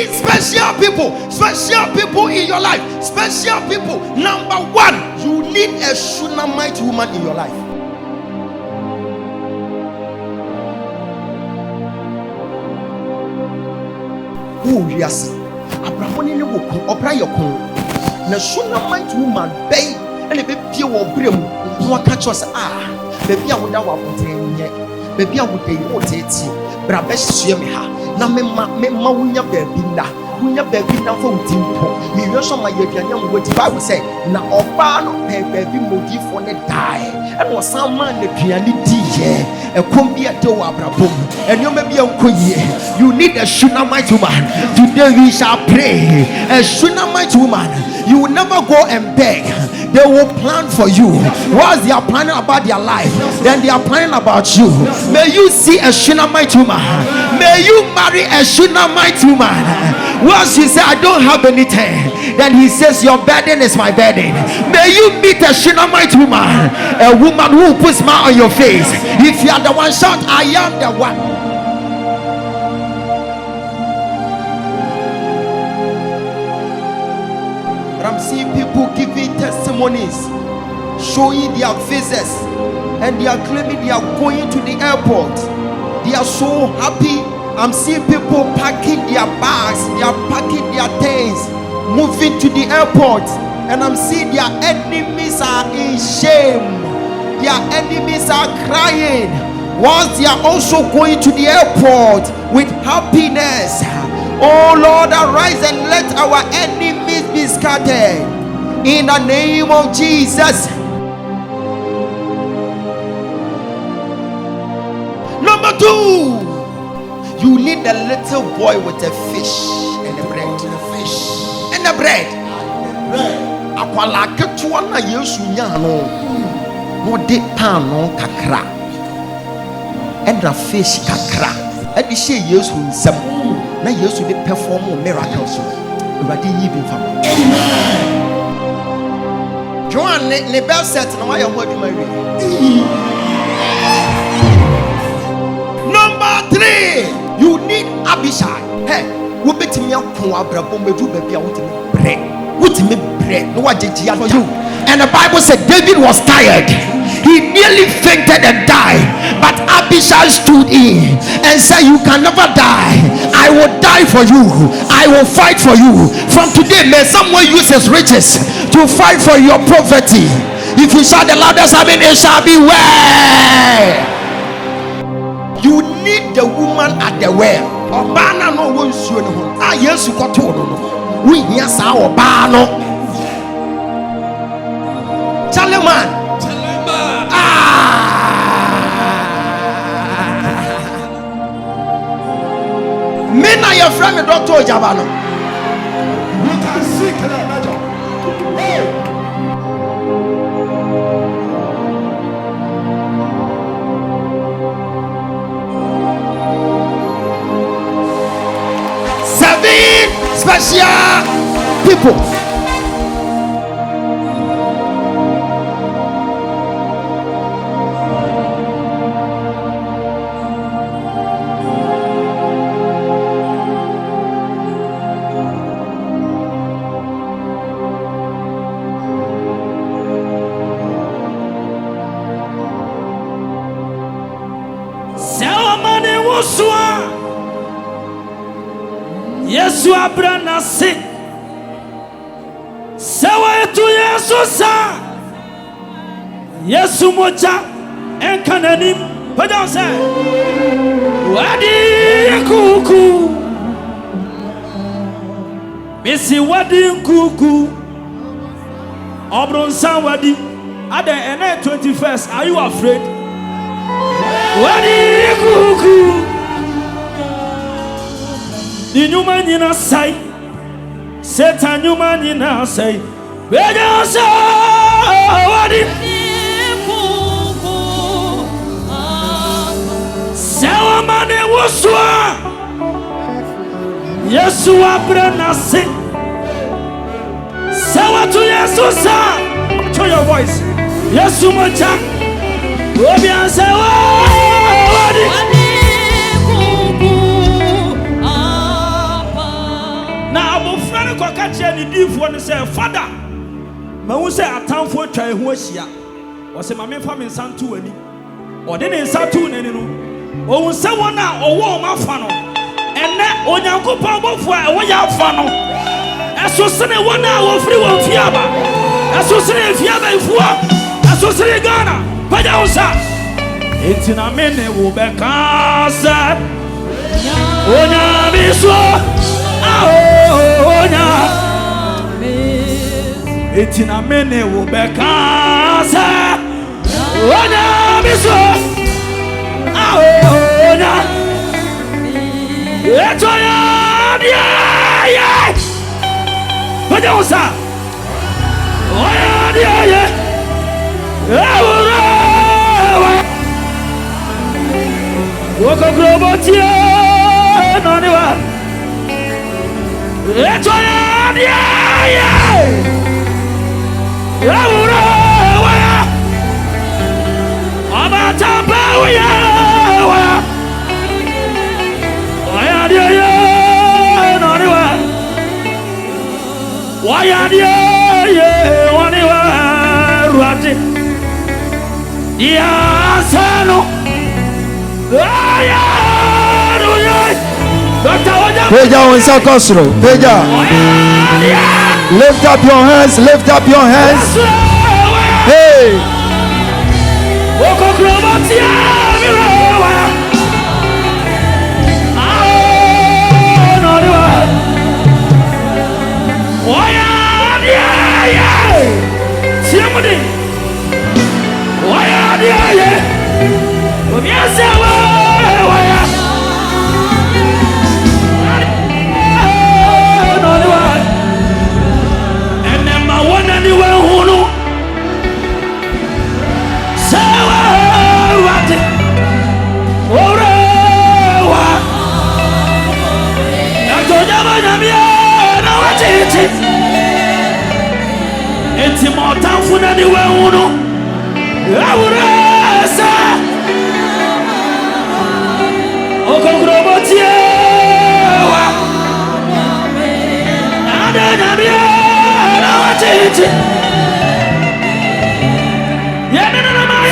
need special people in your life. Special people. Number one, you need a Shunammite woman in your life. Oh, yes. Abraham ni wo ko obra yokon. Na Shunammite woman bay and be pie wo brem. No aka cho say baby a woda wa potenye. Baby a woda yi o tete. Bra be hye me ha. Na me ma wunya baby na. Wunya baby na for utimpo. Me hwe so ma ye duanya wo ti Bible say na oba no pe baby modi for ne die. And was some man the duanya di ye. E kom bi ade wo abrabom. Enyo ma bi enkoyie. You need a Shunammite woman. Today we shall pray. A Shunammite woman. You will never go and beg. They will plan for you. Whilst they are planning about their life, then they are planning about you. May you see a Shunammite woman. May you marry a Shunammite woman. Once you say, I don't have anything, then he says, your burden is my burden. May you meet a Shunammite woman. A woman who puts smile on your face. If you are the one, shout, I am the one. I'm seeing people giving testimonies, showing their faces, and they are claiming they are going to the airport. They are so happy. I'm seeing people packing their bags, they are packing their things, moving to the airport, and I'm seeing their enemies are in shame. Their enemies are crying whilst they are also going to the airport with happiness. Oh Lord, arise and let our enemies be scattered in the name of Jesus. Number two, you need a little boy with a fish and a bread. And a bread. Akwala ketua na Yesu nya no. No de pan no kakra. And a fish kakra. And the she Yesu nsam. Na Yesu dey perform miracles. Urade yi bi fam. Amen. Joan ne bell set na why you adwuma wi. Number 3, you need Abishai. Hey, wo betimi akon abrabom bedu ba bia wotimi bread no wajegia for you. And the Bible said David was tired. He nearly fainted and died, but Abishai stood in and said, you can never die. I will die for you. I will fight for you. From today, may someone use his riches to fight for your poverty. If you shout the loudest, I mean, it shall be well. You need the woman at the well. Obana no one soon. Yes, you got to know. We hear our Obano. Chalaman. Men are your friend, Dr. Ogyaba. We can seek that matter. 7 special people. Yesu abrana se sawa tu Yesu sa Yesu moja enkananim pada se wadi kuku bisi wadi kuku obronsa wadi at the end 21st. Are you afraid? Wadi kuku the human in a sight, Satan human in a sight. Where you say, what if Sawamane Wuswa? Yesu Abrana sing. Sawa to Yesu sa. To your voice. Yesu Macha. Obian Sawa. What if ko kache ni difo ne say father ma hu say atamfo twa ehu ahia o se ma me fa me nsanto wani o de ne nsanto nani no o hu se wona owo ma fa no ene onyankopon bofo a wo ya fa no eso sene wona wo firi won fiaba eso sene fiaba ifuwa eso sene Ghana paja usa etina mene wo be kasa onya biso onya etina mene wo be kasa onya biso onya etoya ya paja usa onya ya Woko globotia noniwa etoya dia ya ura wa abata pa ya wa dia ya noniwa wa ya dia ya waniwa ruati dia sano Peja on Sakosro. Peja. Lift up your hands. Lift up your hands. Hey. Enti motamfu na ni wehunu awurasa okogrobotie wa adana bia na watiti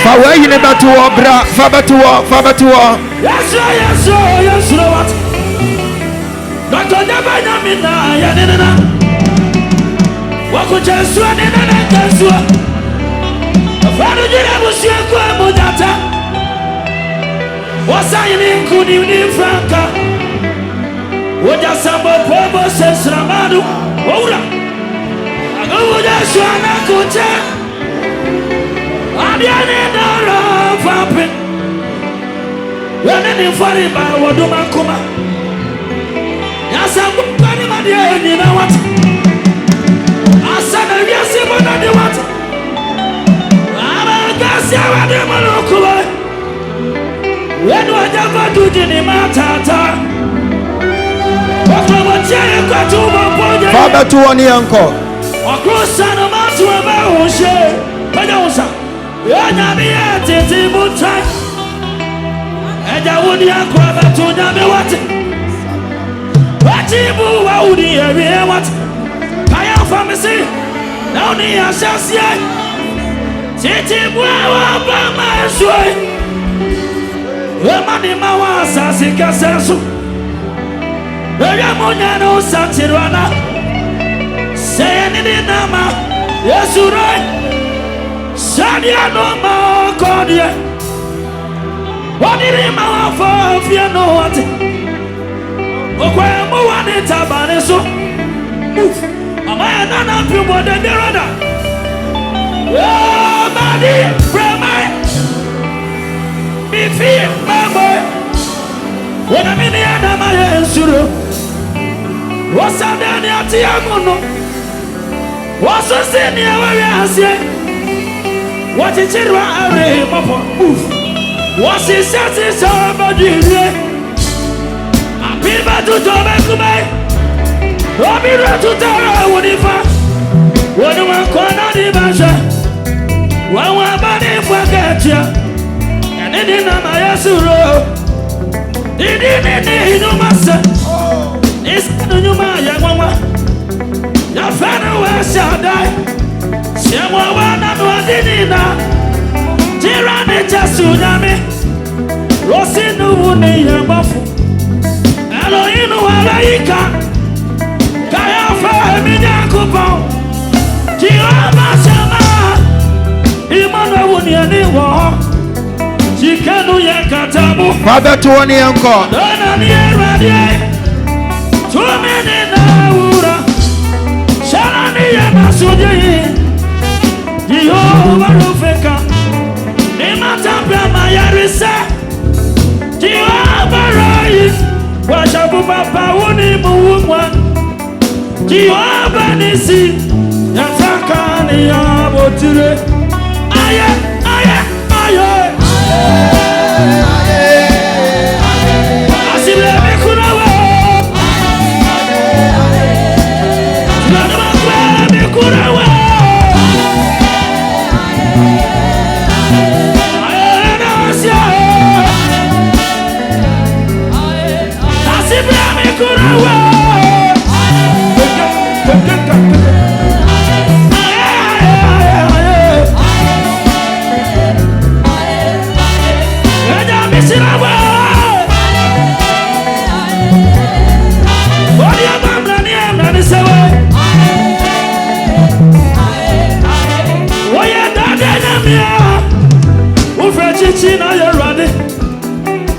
Fa wa yine batu wo bra fa batu wo yes what Dr. Jabanya mina ya nena wako jesua nena jesua afadu jira busia kwa mudata wasayini nkuni ni franka woja sambo pobo sesramadu oura agogo jesua na kuche adiane dara vape wene ni fariba waduma kuma yasambo kwani madie ni na watu asana wiase bona de watu abagasi awade malokuba wenu Ogyaba dujini matata wakomotie kwa tubo poje Baba tu woni anko wakrosa no matu aba hoshe paja usa yonya biye titi butai eja woni akwa batu nyame wate watibu wa udi ewe wate kaya famisi na uni ashasia titi bwa bama shwe emani mawasa sikasesu eya monya no satirwana sayeni nama Yesu rai sadia no ma kodie wadiri mawafa fia no wate okwe mo wani tabane so amaya nana pimo de birada oh badi premai bifi mama wona mini adama Yesu wasada ni atiamuno wasose ni awe asie wachichirwa are mopo wasisati sabadire apiba tutobe kubai obira tutara wonifa wonuma kona di basha wawa bani fwaketia yanini nama Yesu ro didi nini inumasa nisanu nyuma ya mama Ya fana wa shadai. Siamwa wana mwadinina. Tirani chasunyami. Rosinu wuni yambafu. Elohinu walaika. Kaya fahemi nyakupo. Jehova shama. Imana wuni aniwa. Jikanu yakatabu. Father to one yanko. Dona ni eradie. Tumini na ura. Shalani ya masuji. Jehova rufeka. Imatapia mayarisa. Jehova rais. Washabu papa uni muumwa. Jehova nisi. Yataka ni ya botire. Aye, aye, aye. Asible me kurawa. Lana me kurawa. Asible me kurawa.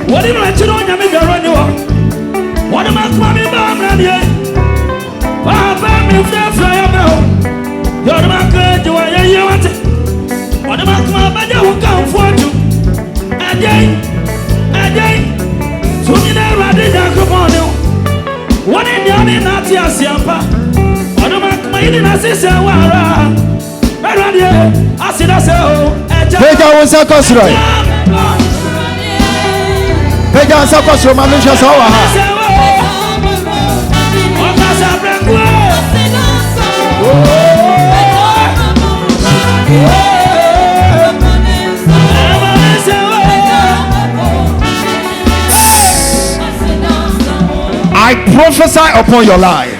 What do you like to know? You make a run. What am I coming back? Papa, me fly about. You're the man, you are you want it. What am I coming back? You will come for you. A day. So you never did that. Come on, you. What in the other not your siapa? What am I coming in? Sister, I see that. Peja wonsa kosro. Peja wonsa kosro ma mesha so wa ha. I prophesy upon your life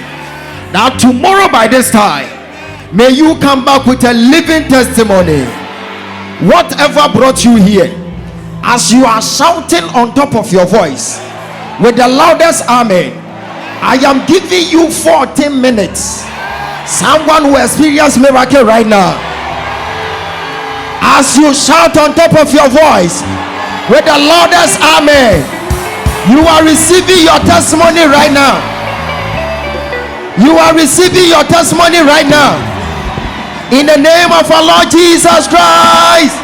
that tomorrow by this time, may you come back with a living testimony. Whatever brought you here, as you are shouting on top of your voice with the loudest amen, I am giving you 14 minutes. Someone who experience miracle right now, as you shout on top of your voice with the loudest amen, you are receiving your testimony right now. You are receiving your testimony right now. In the name of our Lord Jesus Christ,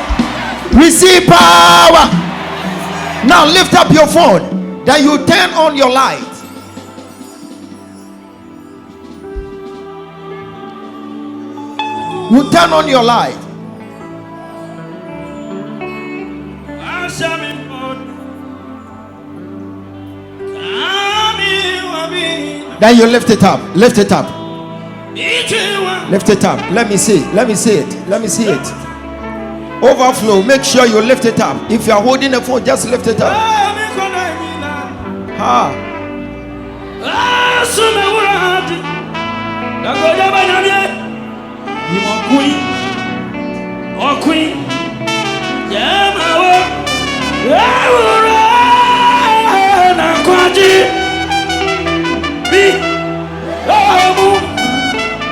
receive power. Now lift up your phone. Then you turn on your light. You turn on your light. Then you lift it up. Lift it up. Lift it up. Let me see. Let me see it. Let me see it. Overflow. Make sure you lift it up. If you are holding the phone, just lift it up.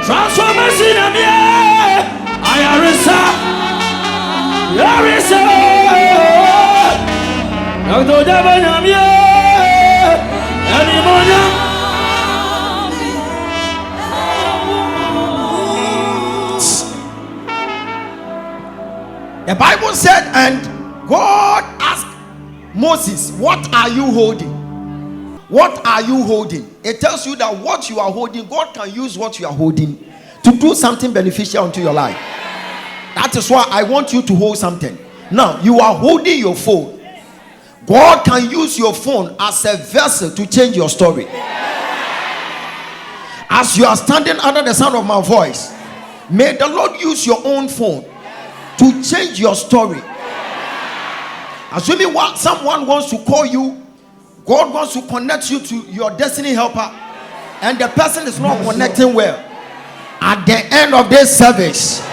Transformation of me, I The Bible said, and God asked Moses, what are you holding? What are you holding? It tells you that what you are holding, God can use what you are holding to do something beneficial into your life. That is why I want you to hold something. Now, you are holding your phone. God can use your phone as a vessel to change your story. As you are standing under the sound of my voice, may the Lord use your own phone to change your story. Assuming someone wants to call you, God wants to connect you to your destiny helper, and the person is not connecting well. At the end of this service,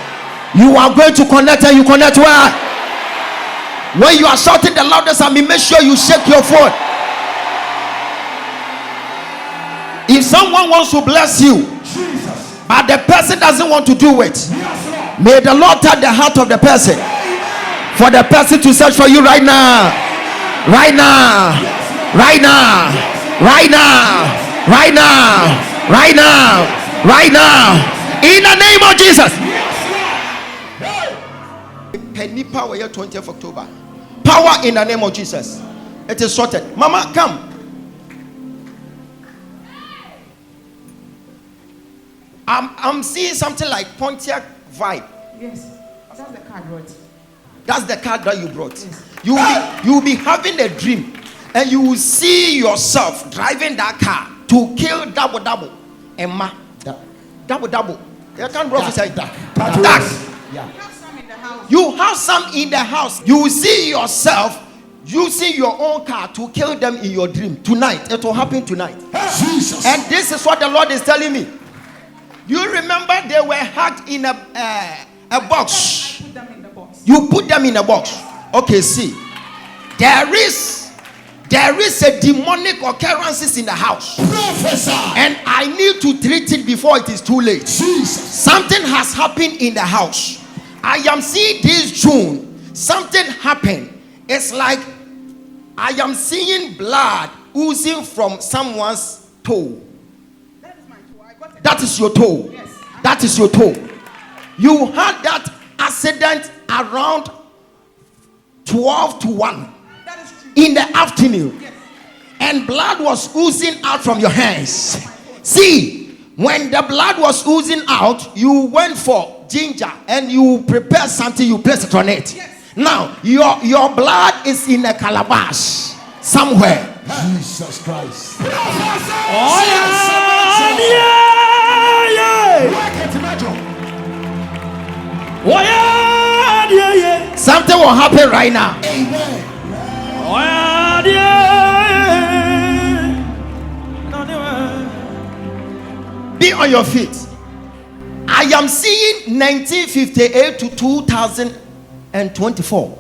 you are going to connect, and you connect where? When you are shouting the loudest, I mean, make sure you shake your phone. If someone wants to bless you, but the person doesn't want to do it, may the Lord touch the heart of the person, for the person to search for you right now, right now, right now, right now, right now, right now, right now, in the name of Jesus. Penny power here, 20th October. Power in the name of Jesus. It is sorted. Mama, come. I'm seeing something like Pontiac vibe. Yes, that's the card brought. That's the card that you brought. Yes. You will be having a dream, and you will see yourself driving that car to kill double. Emma, double. You can't prophesy that. Yeah. You have some in the house. You have some in the house. You will see yourself using your own car to kill them in your dream tonight. It will happen tonight. Jesus. And this is what the Lord is telling me. You remember they were hacked in a box. Put them in the box. You put them in a box. Okay, see. There is a demonic occurrences in the house. Prophesy. And I need to treat it before it is too late. Jesus. Something has happened in the house. I am seeing this June. Something happened. It's like I am seeing blood oozing from someone's toe. That is my toe. I got it. That is your toe. Yes. That is your toe. You had that accident around 12 to 1 That is true. in the afternoon. Yes. And blood was oozing out from your hands. See, when the blood was oozing out, you went for ginger and you prepared something, you placed it on it. Yes. Now, your blood is in a calabash somewhere. Jesus Christ. Oh, yeah. Oh, yeah. Something will happen right now. Amen. Oh, yeah. Be on your feet. I am seeing 1958 to 2024.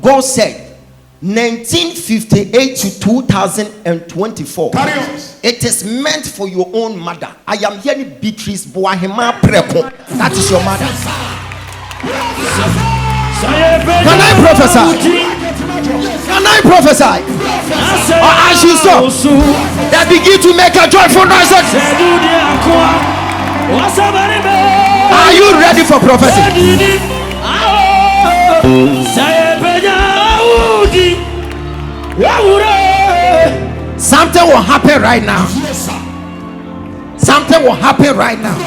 God said 1958 to 2024. Carry on. It is meant for your own mother. I am hearing Beatrice Boahema Preko. That is your mother. Can I prophesy? Can I prophesy? Or as you stop, that begin to make a joyful noise. Are you ready for prophecy? Something will happen right now. Something will happen right now.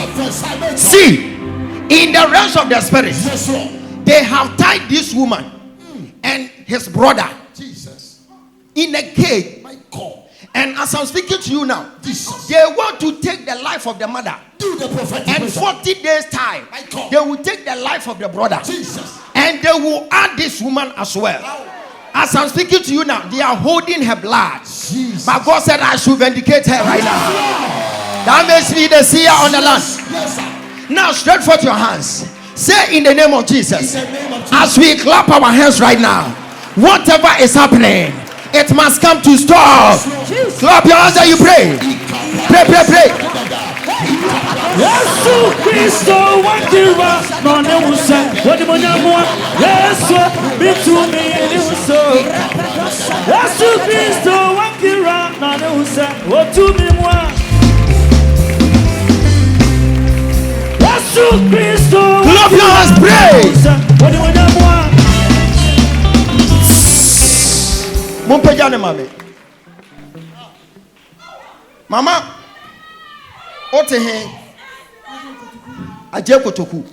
See, in the realms of the spirit, they have tied this woman and his brother in a cage. And as I'm speaking to you now, they want to take the life of the mother. And 40 days time, they will take the life of the brother. And they will add this woman as well. As I'm speaking to you now, they are holding her blood. But God said I should vindicate her right now. That makes me the seer on the land. Now stretch forth your hands. Say in the name of Jesus. As we clap our hands right now, whatever is happening, it must come to stop. Clap your hands and you pray. Pray. Yesu Kristo wakira none wusa wodi monyamwa Yesu bitumi ni wuso Yesu Kristo wakira none wusa wotumi mwa Yesu Kristo clap your hands, pray. Wodi monyamwa Mumpejane Mama Ote he aje kotoku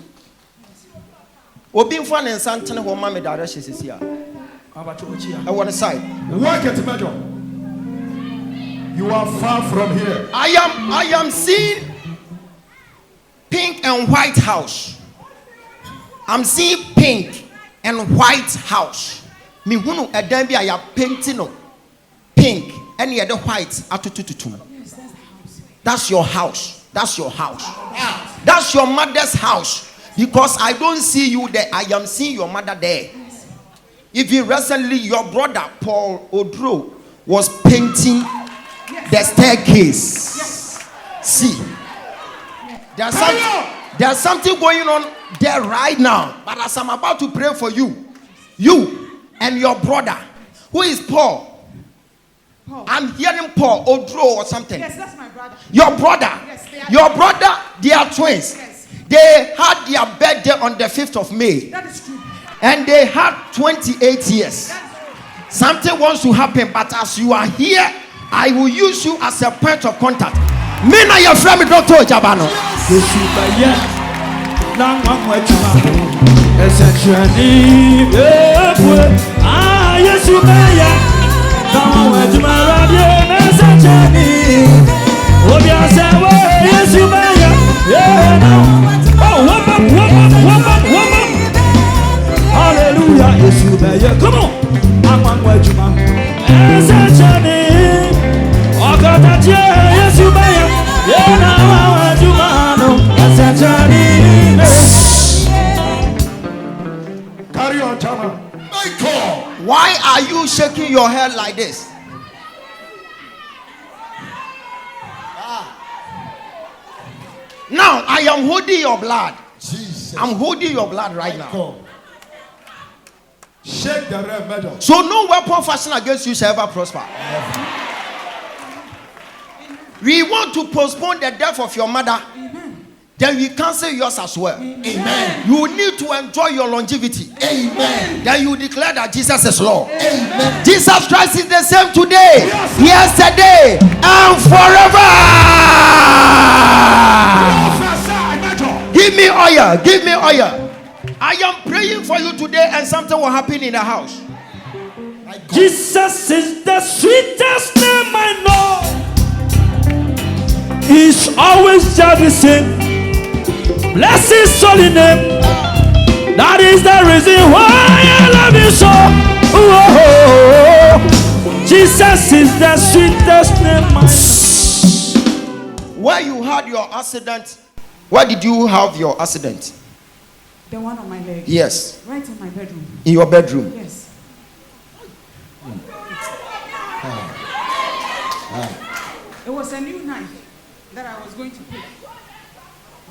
obi mfa ne nsantene ho ma me direction sisi a I want to side. Work it, Major. You are far from here. I am seeing pink and white house. I'm seeing pink and white house. Me hunu edan bi aya painting no pink and the white atutututum. That's your house. That's your house. That's your mother's house. Because I don't see you there. I am seeing your mother there. Even recently, your brother Paul Odro was painting the staircase. Yes. See, there's something going on there right now. But as I'm about to pray for you, you and your brother, who is Paul? I'm hearing Paul Odro or something. Yes, that's my brother. Your brother. Yes, they are Your brother, they are twins. Yes. They had their birthday on the 5th of May. That is true. And they had 28 years. Something wants to happen, but as you are here, I will use you as a point of contact. Me na your friend, Dr. Ogyaba no. Hallelujah, yes, you may. Come on, I'm on where you are. Essentially, yes, you may. Yeah, now you are. Carry on, Chama. Why are you shaking your head like this? Now I am holding your blood. Jesus. I'm holding your blood right now. Shake the red medal. So no weapon fashioned against you shall ever prosper. We want to postpone the death of your mother. Then we cancel yours as well. Amen. You need to enjoy your longevity. Amen. Then you declare that Jesus is Lord. Amen. Jesus Christ is the same today, yesterday, and forever. Give me oil. Give me oil. I am praying for you today, and something will happen in the house. Jesus is the sweetest name I know. He's always just the same. Bless his holy name. That is the reason why I love you so. Oh, Jesus is the sweetest name I know. Where you had your accident, where did you have your accident? The one on my leg. Yes. Right in my bedroom. In your bedroom. Yes. It was a new knife that I was going to pick.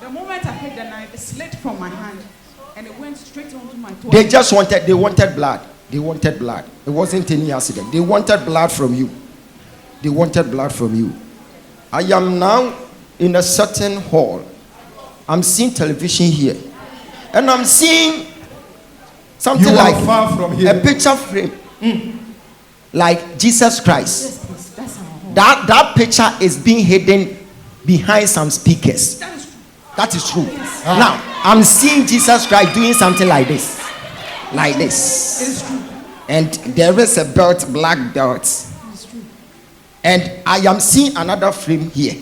The moment I picked the knife, it slid from my hand and it went straight onto my toe. They wanted blood. They wanted blood. It wasn't any accident. They wanted blood from you. They wanted blood from you. I am now in a certain hall. I'm seeing television here. And I'm seeing something like far from here. a picture frame. Like Jesus Christ. Yes, please. That's our home. That picture is being hidden behind some speakers. That is true. That is true. Now, I'm seeing Jesus Christ doing something like this. Like this. It is true. And there is a belt, black belt. It is true. And I am seeing another frame here.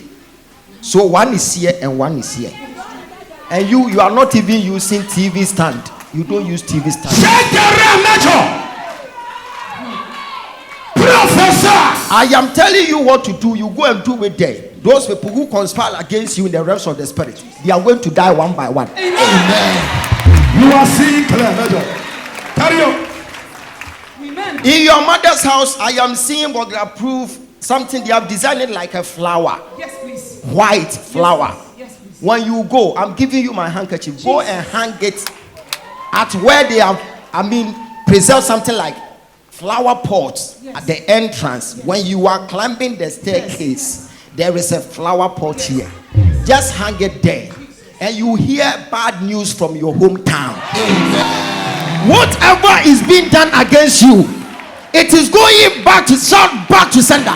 So one is here and one is here. And you are not even using TV stand. You don't use TV stand. Shake the red medal. Professor. I am telling you what to do. You go and do it there. Those people who conspire against you in the realms of the spirit, they are going to die one by one. Amen. You are seeing clear medal. Carry on. Amen. In your mother's house, I am seeing what they approve something. They have designed it like a flower, Yes, please. white flower. Yes, please. When you go, I'm giving you my handkerchief. Go and hang it at where they have, preserve something like flower pots Yes. at the entrance. When you are climbing the staircase, there is a flower pot here. Just hang it there, and you hear bad news from your hometown. Whatever is being done against you, it is going back to sender.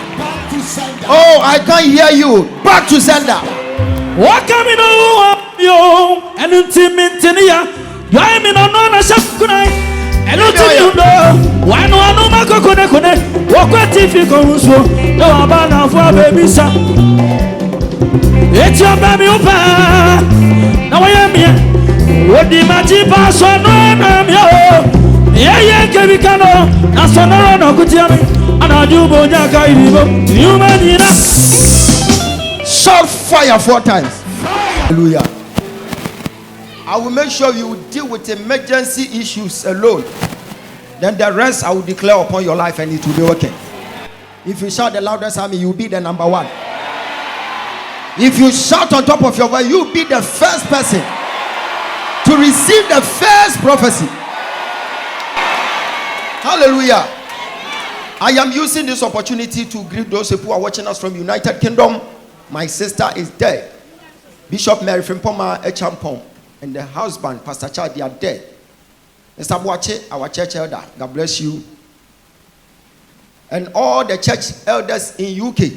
Oh, I can't hear you. Back to sender. What coming on you and intimating ya? Why me no na shakunai? And not you know. Why no I know my coconut? What if you go so? No abana for baby son. It's your baby opa. Now I am here. What the magic pass on I'm here. Yeah, Kevicano. That's another no good yummy. And I do Bojaka. You man, Shout fire 4 times. Hallelujah. I will make sure you deal with emergency issues alone. Then the rest I will declare upon your life and it will be okay. If you shout the loudest, I mean, you'll be the number one. If you shout on top of your voice, you'll be the first person to receive the first prophecy. Hallelujah. I am using this opportunity to greet those who are watching us from United Kingdom. My sister is there. Bishop Mary Frimpoma Echampong and the husband, Pastor Chad, they are there. Mr. Boache, our church elder, God bless you. And all the church elders in UK.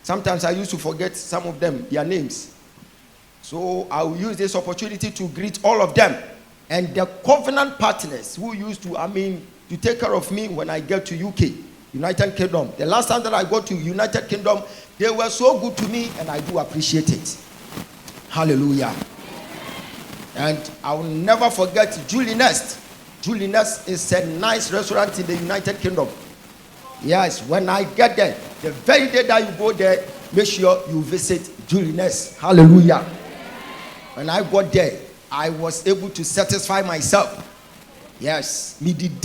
Sometimes I used to forget some of them, their names. So I will use this opportunity to greet all of them. And the covenant partners who used to, to take care of me when I get to UK, United Kingdom. The last time that I got to United Kingdom, they were so good to me and I do appreciate it. Hallelujah. And I will never forget Julie Nest. Julie Nest is a nice restaurant in the United Kingdom. Yes, when I get there, the very day that you go there, make sure you visit Julie Nest. Hallelujah. When I got there, I was able to satisfy myself. Yes, me did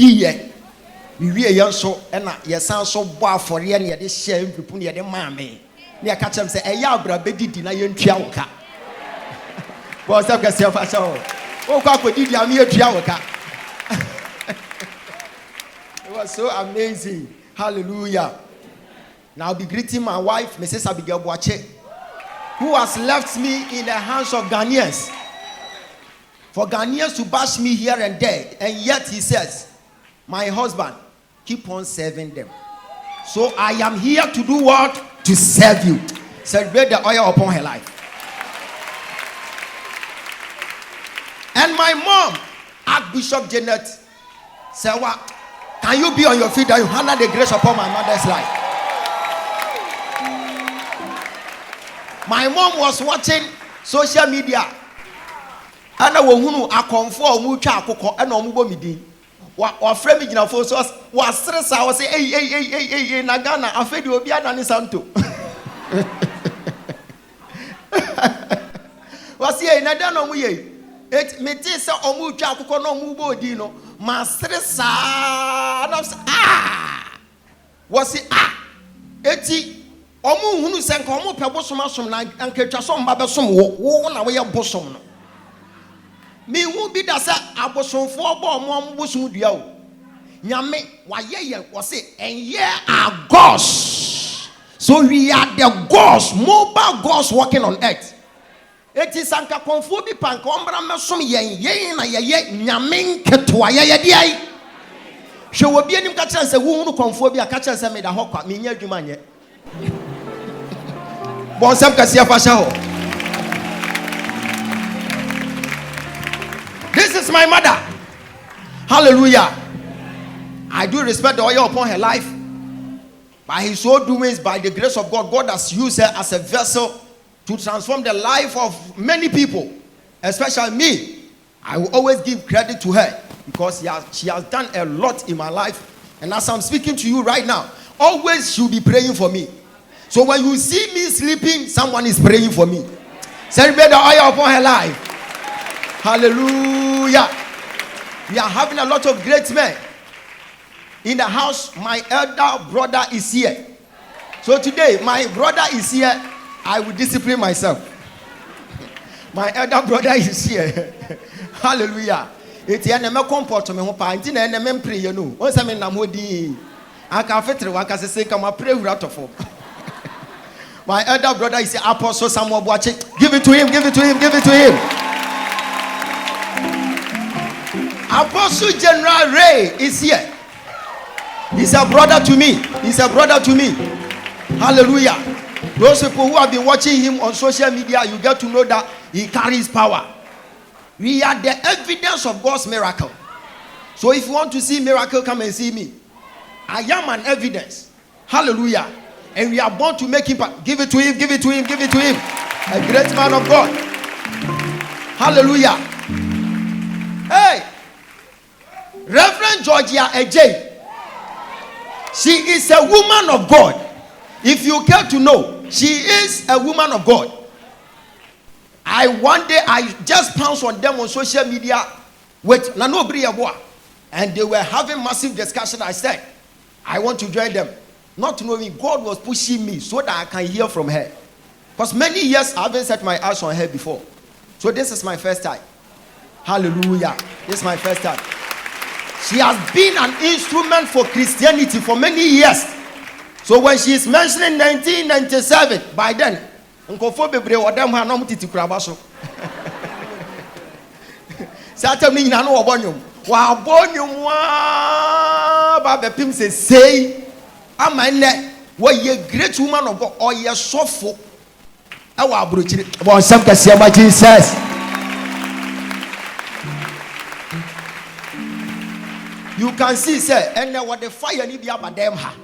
we really so and yes, I so bar for the end of this shame to put the mammy. Near catch them say, a yabra beddy deny and trialka. Was up yourself as all. Oh, God, did you mere trialka? It was so amazing. Hallelujah. Now I'll be greeting my wife, Mrs. Abigail Boache, who has left me in the hands of Ghanaians. For Ghanaians to bash me here and there, and yet he says, my husband, keep on serving them. So I am here to do what? To serve you. Celebrate the oil upon her life. And my mom, Archbishop Janet, said, what? Can you be on your feet that you honor the grace upon my mother's life? My mom was watching social media. And I will conform and omubomidi. Wa frame me na for so was stress. I was say hey Nagana afedi obi anani santo. Was here na dan omu ye. It me te say omu twa akoko na omu bo di no. Ma stress was it eti omu hunu se nka omu pe bosom asom na anketwa so mba be som wo na we ye bosom no. Me who be that say abosomfo obo omo bosom dua o nyame waye was say and here are gods. So we are the gods, mobile gods working on earth. It is anka konfo bi panka ombra mesom yen na ye nyame nketo ye de ai hwe obi anim ka kire se wo hunu konfo bi aka kire se me da hokwa me nya adwuma nye bon sam ka sia fa sha ho. This is my mother. Hallelujah. I do respect the oil upon her life. By his own doings, by the grace of God, God has used her as a vessel to transform the life of many people, especially me. I will always give credit to her because she has done a lot in my life. And as I'm speaking to you right now, always she'll be praying for me. So when you see me sleeping, someone is praying for me. Celebrate the oil upon her life. Hallelujah. We are having a lot of great men in the house. My elder brother is here. So today, my brother is here. I will discipline myself. My elder brother is here. Hallelujah. It's an enemy comfort me ho pa nti na enemy pray you know. O se me nam hodi. Aka fetre waka se come pray ratofo. My elder brother is Apostle Samuel Boache. Give it to him, give it to him, give it to him. Apostle General Ray is here. He's a brother to me. He's a brother to me. Hallelujah. Those people who have been watching him on social media, you get to know that he carries power. We are the evidence of God's miracle. So if you want to see miracle, come and see me. I am an evidence. Hallelujah. And we are born to make impact. Give it to him, give it to him, give it to him. A great man of God. Hallelujah. Hey, Reverend Georgia Ejay. She is a woman of God. If you care to know, she is a woman of God. one day I just pounced on them on social media with Nanobri Yabwa, and they were having massive discussion. I said, I want to join them. Not knowing God was pushing me so that I can hear from her. Because many years I haven't set my eyes on her before. So this is my first time. Hallelujah. This is my first time. She has been an instrument for Christianity for many years. So when she is mentioning 1997, by then, Nkofo bebre odam ha no mutiti kuraba so. Satam ni nyina no obonyum. Wa abonyum wa ba bepim say ama nne wo ye great woman of God or ye sofo. E wa abrochire. Bon sam kase ma Jesus. You can see say and what the fire ni bia badem ha.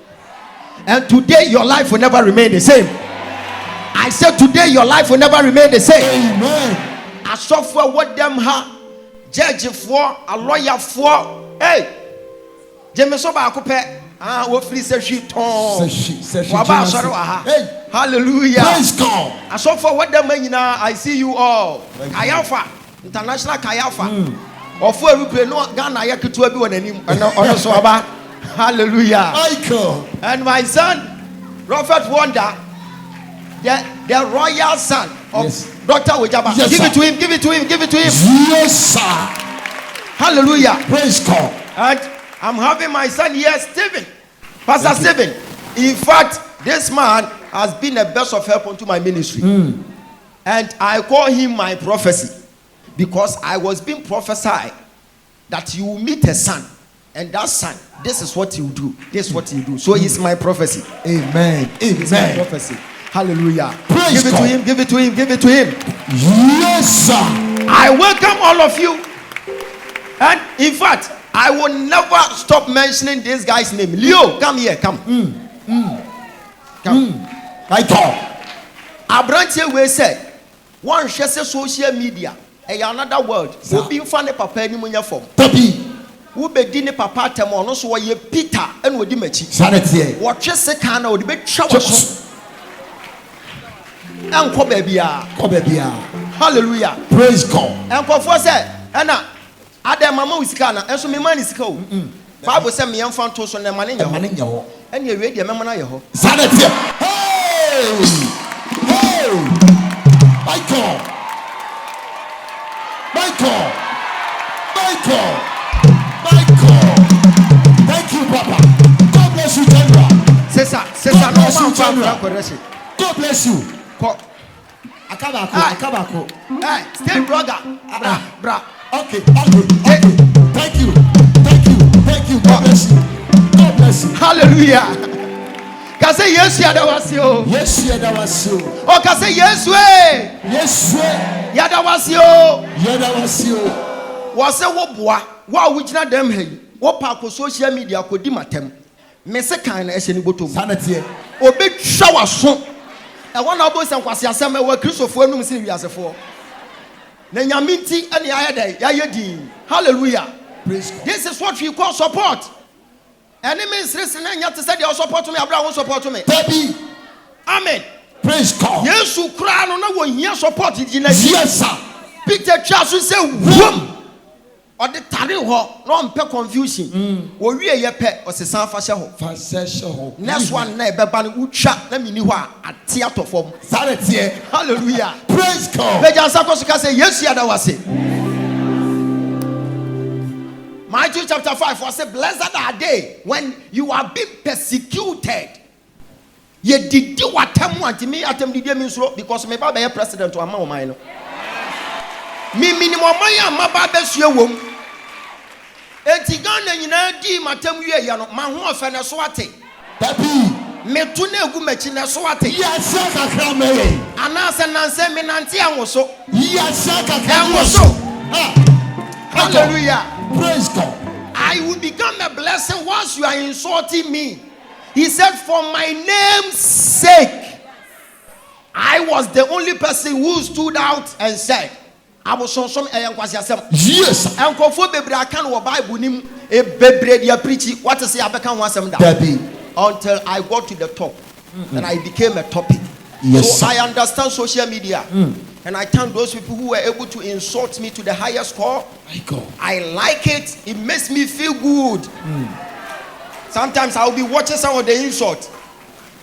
And today your life will never remain the same. I said today your life will never remain the same. Amen. A software what them ha, judge for a lawyer for. Hey, Jameson Bakupe, what free says she torn. Hey, hallelujah. Praise God. A software what them I see you all. Kayafa, international Kayafa. Or for we play no Ghana Yaku to everyone and also about. Hallelujah. Michael. And my son, Prophet Wonder. The royal son of Dr. Ogyaba. Yes, give it to him, give it to him, give it to him. Yes, sir. Hallelujah. Praise God. And I'm having my son here, Stephen. Pastor Stephen. In fact, this man has been a best of help unto my ministry. And I call him my prophecy because I was being prophesied that you will meet a son. And that son, this is what you do. This is what you do. So he's my prophecy. Amen. It's my prophecy. Hallelujah. Praise give it God. to him, give it to him, give it to him. Yes, sir. I welcome all of you. And in fact, I will never stop mentioning this guy's name. Leo, come here, come. Come. My God. Abranche we said, one shares social media. Another world. Who be funny papa any munya form. Tapi. Who be dini papa temo no so ye Peter and wodi machi. Sanity. What you say can wodi be trawo. And ko bebia. Hallelujah. Praise God. And for say, Anna, Adam mama usika na enso me man isika o. Bible say me yamfa to so na mane nyaho. And ye we de mema na ye ho. Sanity. Hey! Hey! Michael. Thank you, Papa. God bless you, General. Sesa God no bless you, man General. God bless you. Akabako. Hey, stay brother. Bra. Okay. Thank you. God bless you. Hallelujah. Kase Yesu yadawasio. Yes, yadawasio. O kase Yesu yadawasio. Wase wo boa, wo wugina dem hey. Wo pa ko social media ko di matem. Me se kan na ehye ni botom. Sanete. Obe twa waso. E wona obo se nkwase asem e wa Kristofo anum se wiasefo. Na nyaminti ene ya di. Hallelujah. Praise God. This is what we call support. Enemies listen and you say they support me, Abraham won't support me. Baby. Amen. Praise God. Yes, you cry no na wo hia support di na. Yes, sir. Peter Charles say wom. Or the tare ho no mpe confusion. Wo wie ye pe o se san fa hye ho. Next one na e beba no utwa na mini ho a ate atofom. Sanete. Hallelujah. Praise God. Be jansa ko so ka say yes ya da wase. Matthew chapter 5 was say, blessed are they when you are being persecuted. Ye did what time want me at them because my baba is president to amount mine. Me minimum my baba sue wom. Etigana nyina di matam wie ya no ma ho ofe ne so ate. Papi, me tu na egu machi ne so ate. Yes, kakra me. Anase nanse me nante anwoso. Yes, kakra anwoso. Hallelujah. Praise God. I will become a blessing once you are insulting me. He said, for my name's sake. I was the only person who stood out and said, I was on some yes. And confirm bebre akan wo Bible nim e bebre dia preach what is abekan wasem da. Until I got to the top and I became a topic. Yes, so I understand social media. And I thank those people who were able to insult me to the highest score. I like it. It makes me feel good. Sometimes I'll be watching some of the insult.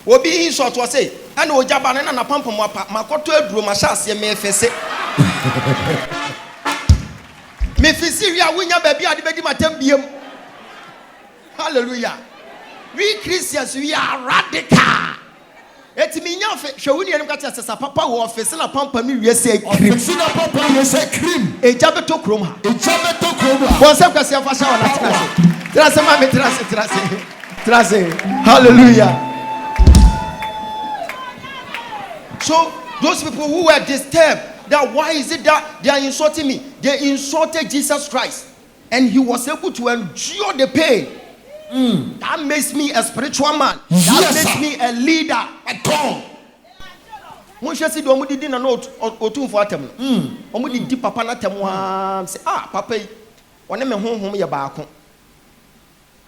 Will be insult was say, and Ogyaba na pampa makoto eduro mashase me fese. Me fisi wi awunya baby ade bedi matam biem. Hallelujah. We Christians, we are radical. Eti mi nya fe hwewuni enim ka tse papa wo office na pampa mi wie se cream. Office na papa wie se cream. Ejabe to krom ha. Ejabe to krom ha. Bon se kwase afa sha na tena. Trase ma me trase. Hallelujah. So those people who were disturbed, that why is it that they are insulting me? They insulted Jesus Christ, and he was able to endure the pain. That makes me a spiritual man. That makes me a leader.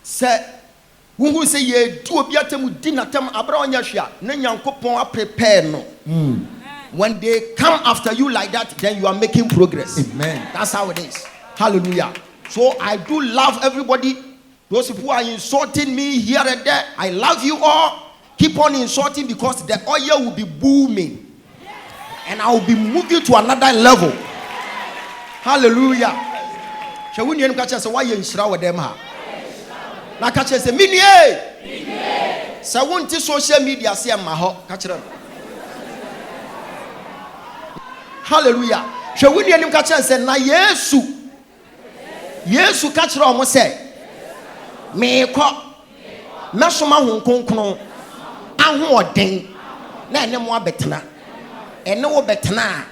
Say who say ye do obiatemu dinatam abra onya hwea na nyankopon a prepare no. When they come after you like that, then you are making progress. Amen. That's how it is. Hallelujah. So I do love everybody. Those people who are insulting me here and there, I love you all. Keep on insulting because the oil will be booming. And I will be moving to another level. Hallelujah. Shall we catch us why you inshra with them? Na catch us a mini. So I want to social media see my heart. Catch them. Hallelujah. Shall we catch us and na Yesu catch them say. Me ko na soma hon konkron ahoden na ene mo abetena ene wo betena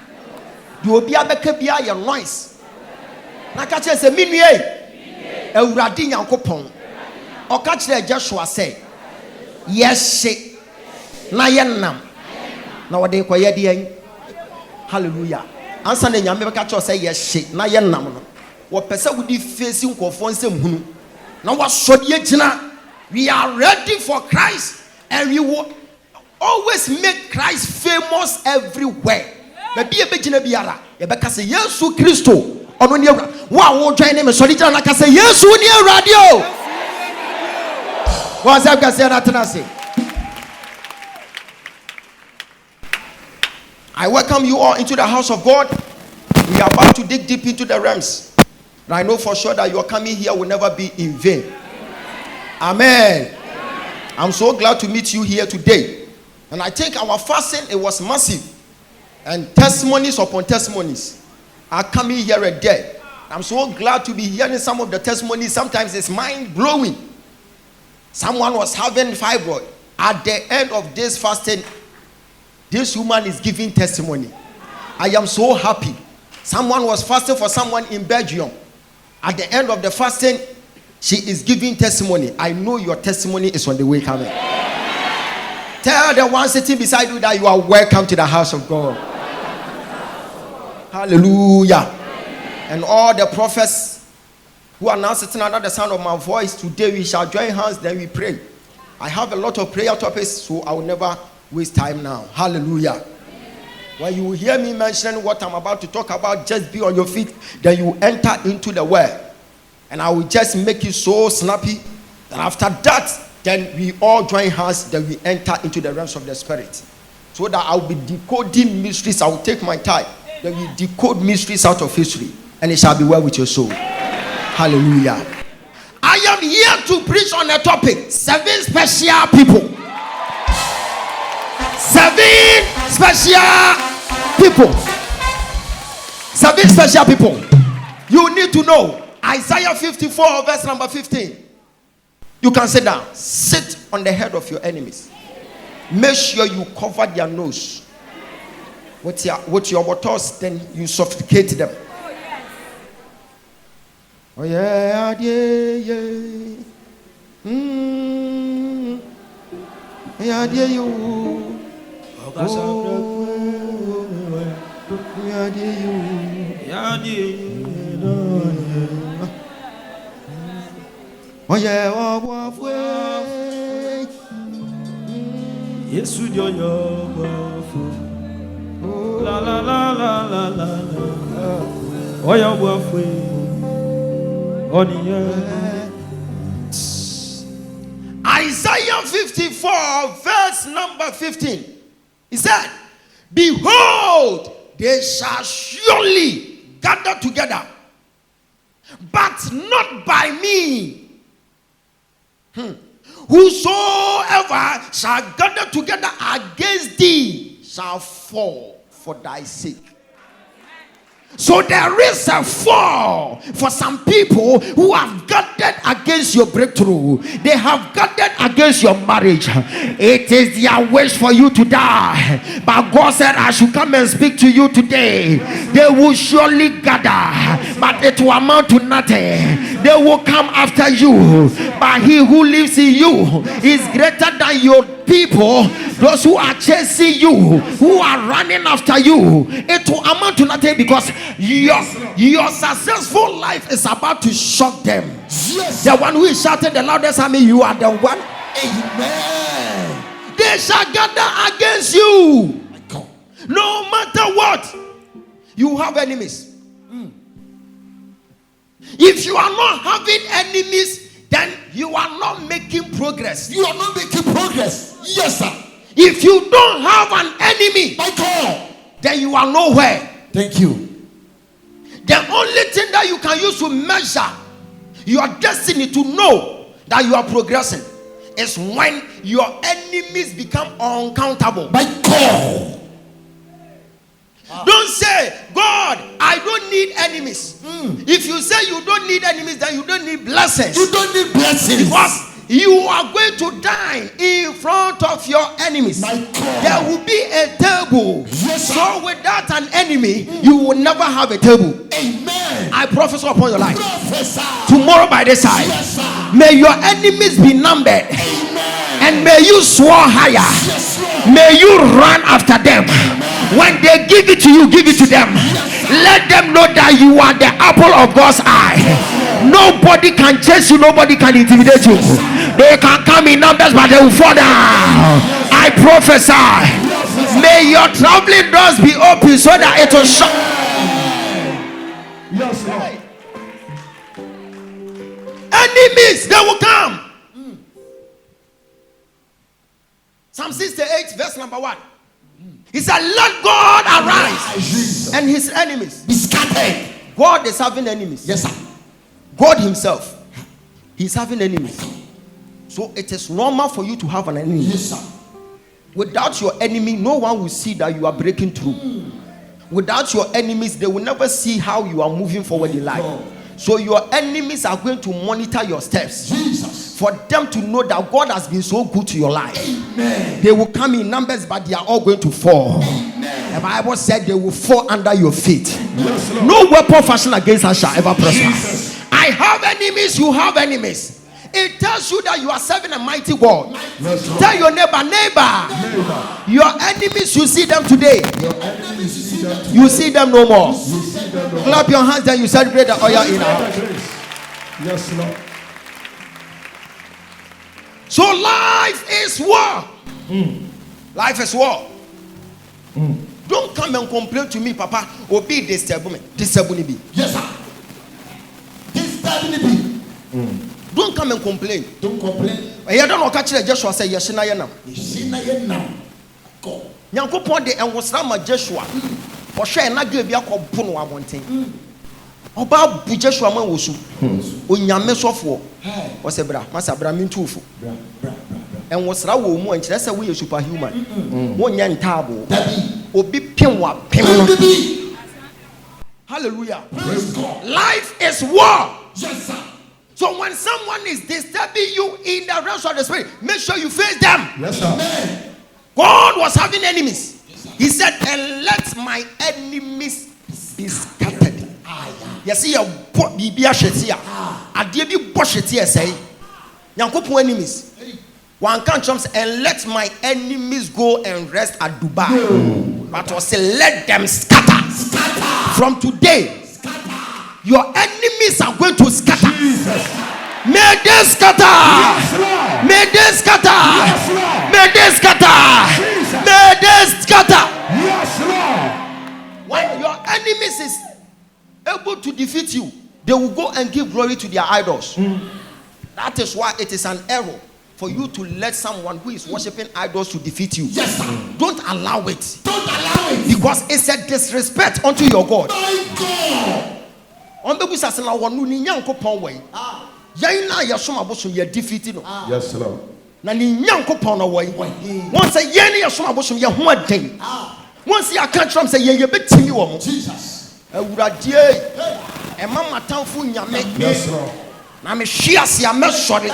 de obi abeka bia ye noise na ka kire se minue awurade nyankopon o ka kire Joshua say yehye na ye nam na wode koye de yan. Hallelujah. Ansa na nyame beka kire say yehye na ye nam no wo pese wudi face nkofo nsem hunu. Now we are ready for Christ, and we will always make Christ famous everywhere. Maybe a bit in a biara. You say yes to Christo. On your wow, join him. Sorry, I can say yes to your radio. What's up, Cassiana? I welcome you all into the house of God. We are about to dig deep into the realms. And I know for sure that your coming here will never be in vain. Amen. I'm so glad to meet you here today. And I think our fasting, it was massive. And testimonies upon testimonies are coming here and there. I'm so glad to be hearing some of the testimonies. Sometimes it's mind-blowing. Someone was having fibroid. At the end of this fasting, this woman is giving testimony. I am so happy. Someone was fasting for someone in Belgium. At the end of the fasting, she is giving testimony. I know your testimony is on the way coming. Tell the one sitting beside you that you are welcome to the house of God. Hallelujah. And all the prophets who are now sitting under the sound of my voice, today we shall join hands, then we pray. I have a lot of prayer topics, so I will never waste time now. Hallelujah. When you hear me mentioning what I'm about to talk about, just be on your feet. Then you enter into the word. And I will just make you so snappy. And after that, then we all join hands. Then we enter into the realms of the spirit. So that I'll be decoding mysteries. I will take my time. Then we decode mysteries out of history. And it shall be well with your soul. Hallelujah. I am here to preach on a topic. 7 special people. 7 special people. 7 special people. You need to know Isaiah 54 verse number 15. You can sit down. Sit on the head of your enemies. Make sure you cover their nose with your bottles. Then you suffocate them. Oh yeah, yeah. Yeah, you. Oh yeah, yes, La la la la la la. Oh yeah, Isaiah 54, verse number 15. He said, behold, they shall surely gather together, but not by me. Whosoever shall gather together against thee shall fall for thy sake. So there is a fall for some people who have gathered against your breakthrough. They have gathered against your marriage. It is their wish for you to die. But God said, I should come and speak to you today. They will surely gather, but it will amount to nothing. They will come after you. But he who lives in you is greater than your people. Those who are chasing you, who are running after you, it will amount to nothing, because your successful life is about to shock them. Yes. The one who is shouting the loudest, I mean, you are the one. Amen. They shall gather against you. No matter what, you have enemies. If you are not having enemies, then you are not making progress. You are not making progress. Yes, sir. If you don't have an enemy, My God. then you are nowhere. Thank you. The only thing that you can use to measure your destiny, to know that you are progressing, is when your enemies become uncountable. My God. Don't say, God, I don't need enemies. If you say you don't need enemies, then you don't need blessings. You don't need blessings. Because you are going to die in front of your enemies. My God. There will be a table. Yes, sir. So without an enemy, you will never have a table. Amen. I prophesy upon your life. Prophesy. Tomorrow by this time, Yes, sir. may your enemies be numbered. Amen. And may you soar higher. Yes, Lord. May you run after them. When they give it to you, give it to them. Let them know that you are the apple of God's eye. Nobody can chase you, nobody can intimidate you. They can come in numbers, but they will fall down. I prophesy, may your traveling doors be open so that it will shock. Yes, Lord. Enemies, they will come. Psalm 68, verse number 1. He said, let God arise and his enemies Be scattered. God is having enemies. Yes, sir. God himself, he's having enemies. So it is normal for you to have an enemy. Yes, sir. Without your enemy, no one will see that you are breaking through. Without your enemies, they will never see how you are moving forward in life. So your enemies are going to monitor your steps. Jesus. For them to know that God has been so good to your life. Amen. They will come in numbers, but they are all going to fall. Amen. The Bible said they will fall under your feet. Yes, Lord. No weapon fashioned against us shall ever prosper. Jesus. I have enemies, you have enemies. It tells you that you are serving a mighty God. Yes, Lord. Tell your neighbor, neighbor, your enemies, you see them today. Your enemies see them. You see them no more. You see them, Lord. Clap your hands, then you celebrate the oil in our house. Yes, Lord. So life is war. Life is war. Don't come and complain to me, Papa. Obi disturb me. Disturb me. Yes, sir. This time be. Don't come and complain. Don't complain. I don't know catch Joshua say yes na now. You see na yen now. Go. Nyankopon de enwosra ma Joshua. Ohwe na ga bia kɔbo no abonten. Oba bu Joshua ma wosu. Onyame sofo. O se bra, masa bra mentufo. Bra, bra, bra, bra. Enwosra wo mu enkyere se wo ye superhuman. Wo nya ntabo. Daddy. Obi pem wa pem no. Baby. Hallelujah. Praise God. Life is war. Yes, sir. So when someone is disturbing you in the realms of the spirit, make sure you face them. Yes, sir. God was having enemies. He said, and let my enemies be scattered. Yes, see, be a shetia. A dear be bushetia say, Yankopon enemies. One can't jump and let my enemies go and rest at Dubai. But also let them scatter. From today, your enemies are going to scatter. Jesus. May they scatter. Yes, Lord. May they scatter. Yes, Lord. May they scatter. Jesus. May they scatter. Yes, Lord. enemies is able to defeat you, they will go and give glory to their idols. That is why it is an error for you to let someone who is worshiping idols to defeat you. Yes, sir. Don't allow it. Don't allow it. Because it's a disrespect unto your God. My God. On the wisas na wonu ni nyankopon we. Yan na yesom abosom ye defeat no. Yes, Lord. Na ni nyankopon no we. Won say ye ne yesom abosom ye ho aden. Won say aka tram say ye betimi wo mo. Jesus. Awurade e mama tamfo nyame. Yes, Lord. Na me hwiase a me sori.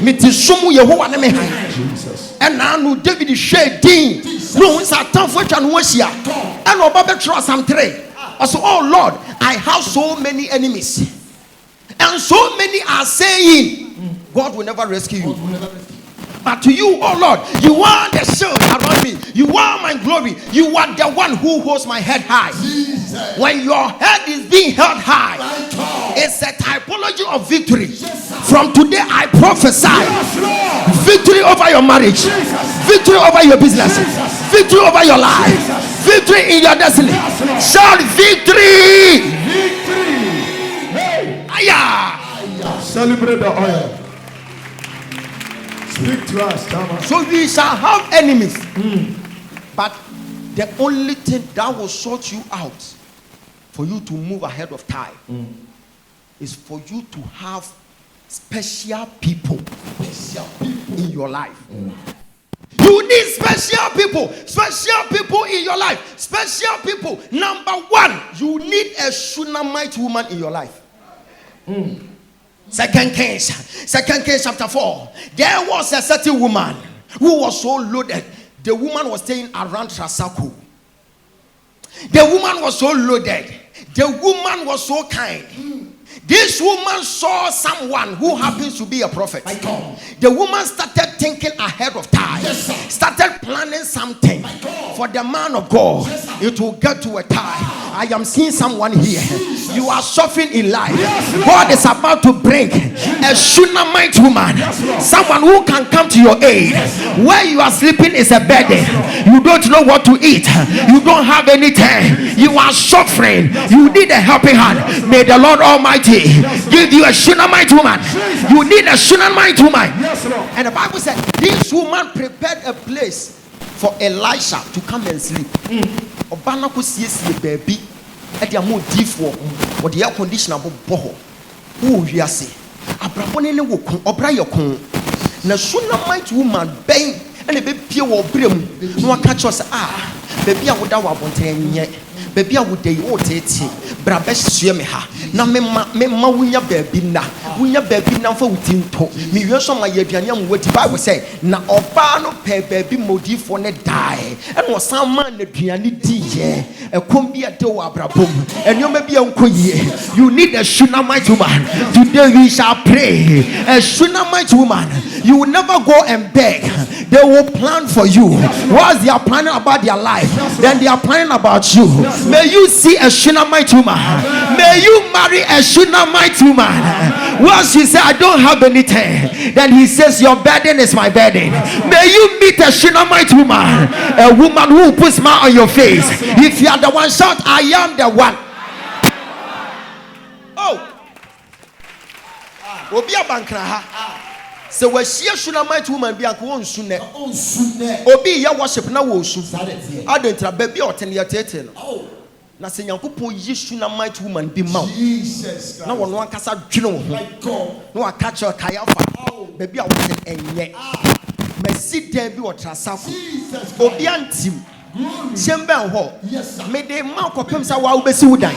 Me ti somu Yehowa ne me han. Jesus. And now no David share din. No won say tamfo atwa no hia. And oba betro Psalm 3. Also, oh Lord, I have so many enemies, and so many are saying, God will never rescue you. But to you, oh Lord, you are the shield around me. You are my glory. You are the one who holds my head high. Jesus. When your head is being held high, it's a typology of victory. From today, I prophesy victory over your marriage, victory over your business, victory over your life, victory in your destiny. Shout victory! Victory! Aya! Celebrate the oil. Speak to us, Tama. So we shall have enemies, but the only thing that will sort you out for you to move ahead of time is for you to have special people in your life. You need special people in your life. Special people. Number one, you need a Shunammite woman in your life. Second Kings chapter 4. There was a certain woman who was so loaded. The woman was staying around Trasaku. The woman was so loaded. The woman was so kind. This woman saw someone who happens to be a prophet. The woman started thinking ahead of time. Started planning something for the man of God. It will get to a time. I am seeing someone here. You are suffering in life. God is about to bring a Shunammite woman. Someone who can come to your aid. Where you are sleeping is a burden. You don't know what to eat. You don't have anything. You are suffering. You need a helping hand. May the Lord Almighty give you a Shunammite woman. You need a Shunammite woman. And the Bible said this woman prepared a place for Elisha to come and sleep. Obana ko siesie baby e dia mo difo o de air conditioner boho wo wiase abrabone ne wo kun obra ye kun na Shunammite woman ben ene be pie wo brem no aka cho se baby a woda wa bonten nye baby a wodai o tete bra be hye me ha na me ma wunya baby na fa wutinto me wi so ma ye aduane am wati Bible say na oba no pe baby modifo ne die and was some man na aduane di ye ekom bi ade wo abrabom enyoma bi enkoyie. You need a Shunammite woman. Today we shall pray a Shunammite woman. You will never go and beg. They will plan for you. Whilst they are planning about their life, then they are planning about you. May you see a Shunammite woman. May you marry a Shunammite woman. Once you say, I don't have anything, then he says, your burden is my burden. May you meet a Shunammite woman. A woman who puts smile on your face. If you are the one, shout, I am the one. Oh. Obia Bankra. So we see a Shunammite woman be anko onsune. Obi ya worship na wo osu. Adentra baby oten ya tete no. Na se Nyankopon yi Shunammite woman bi ma. Jesus. Na wono ankasa dwene wo ho. No aka che Kayafa. Baby a woten enye. Mesi dan bi otrasafo. Obi antim. Semben ho. Me de ma kopem sa wa wo besi wudan.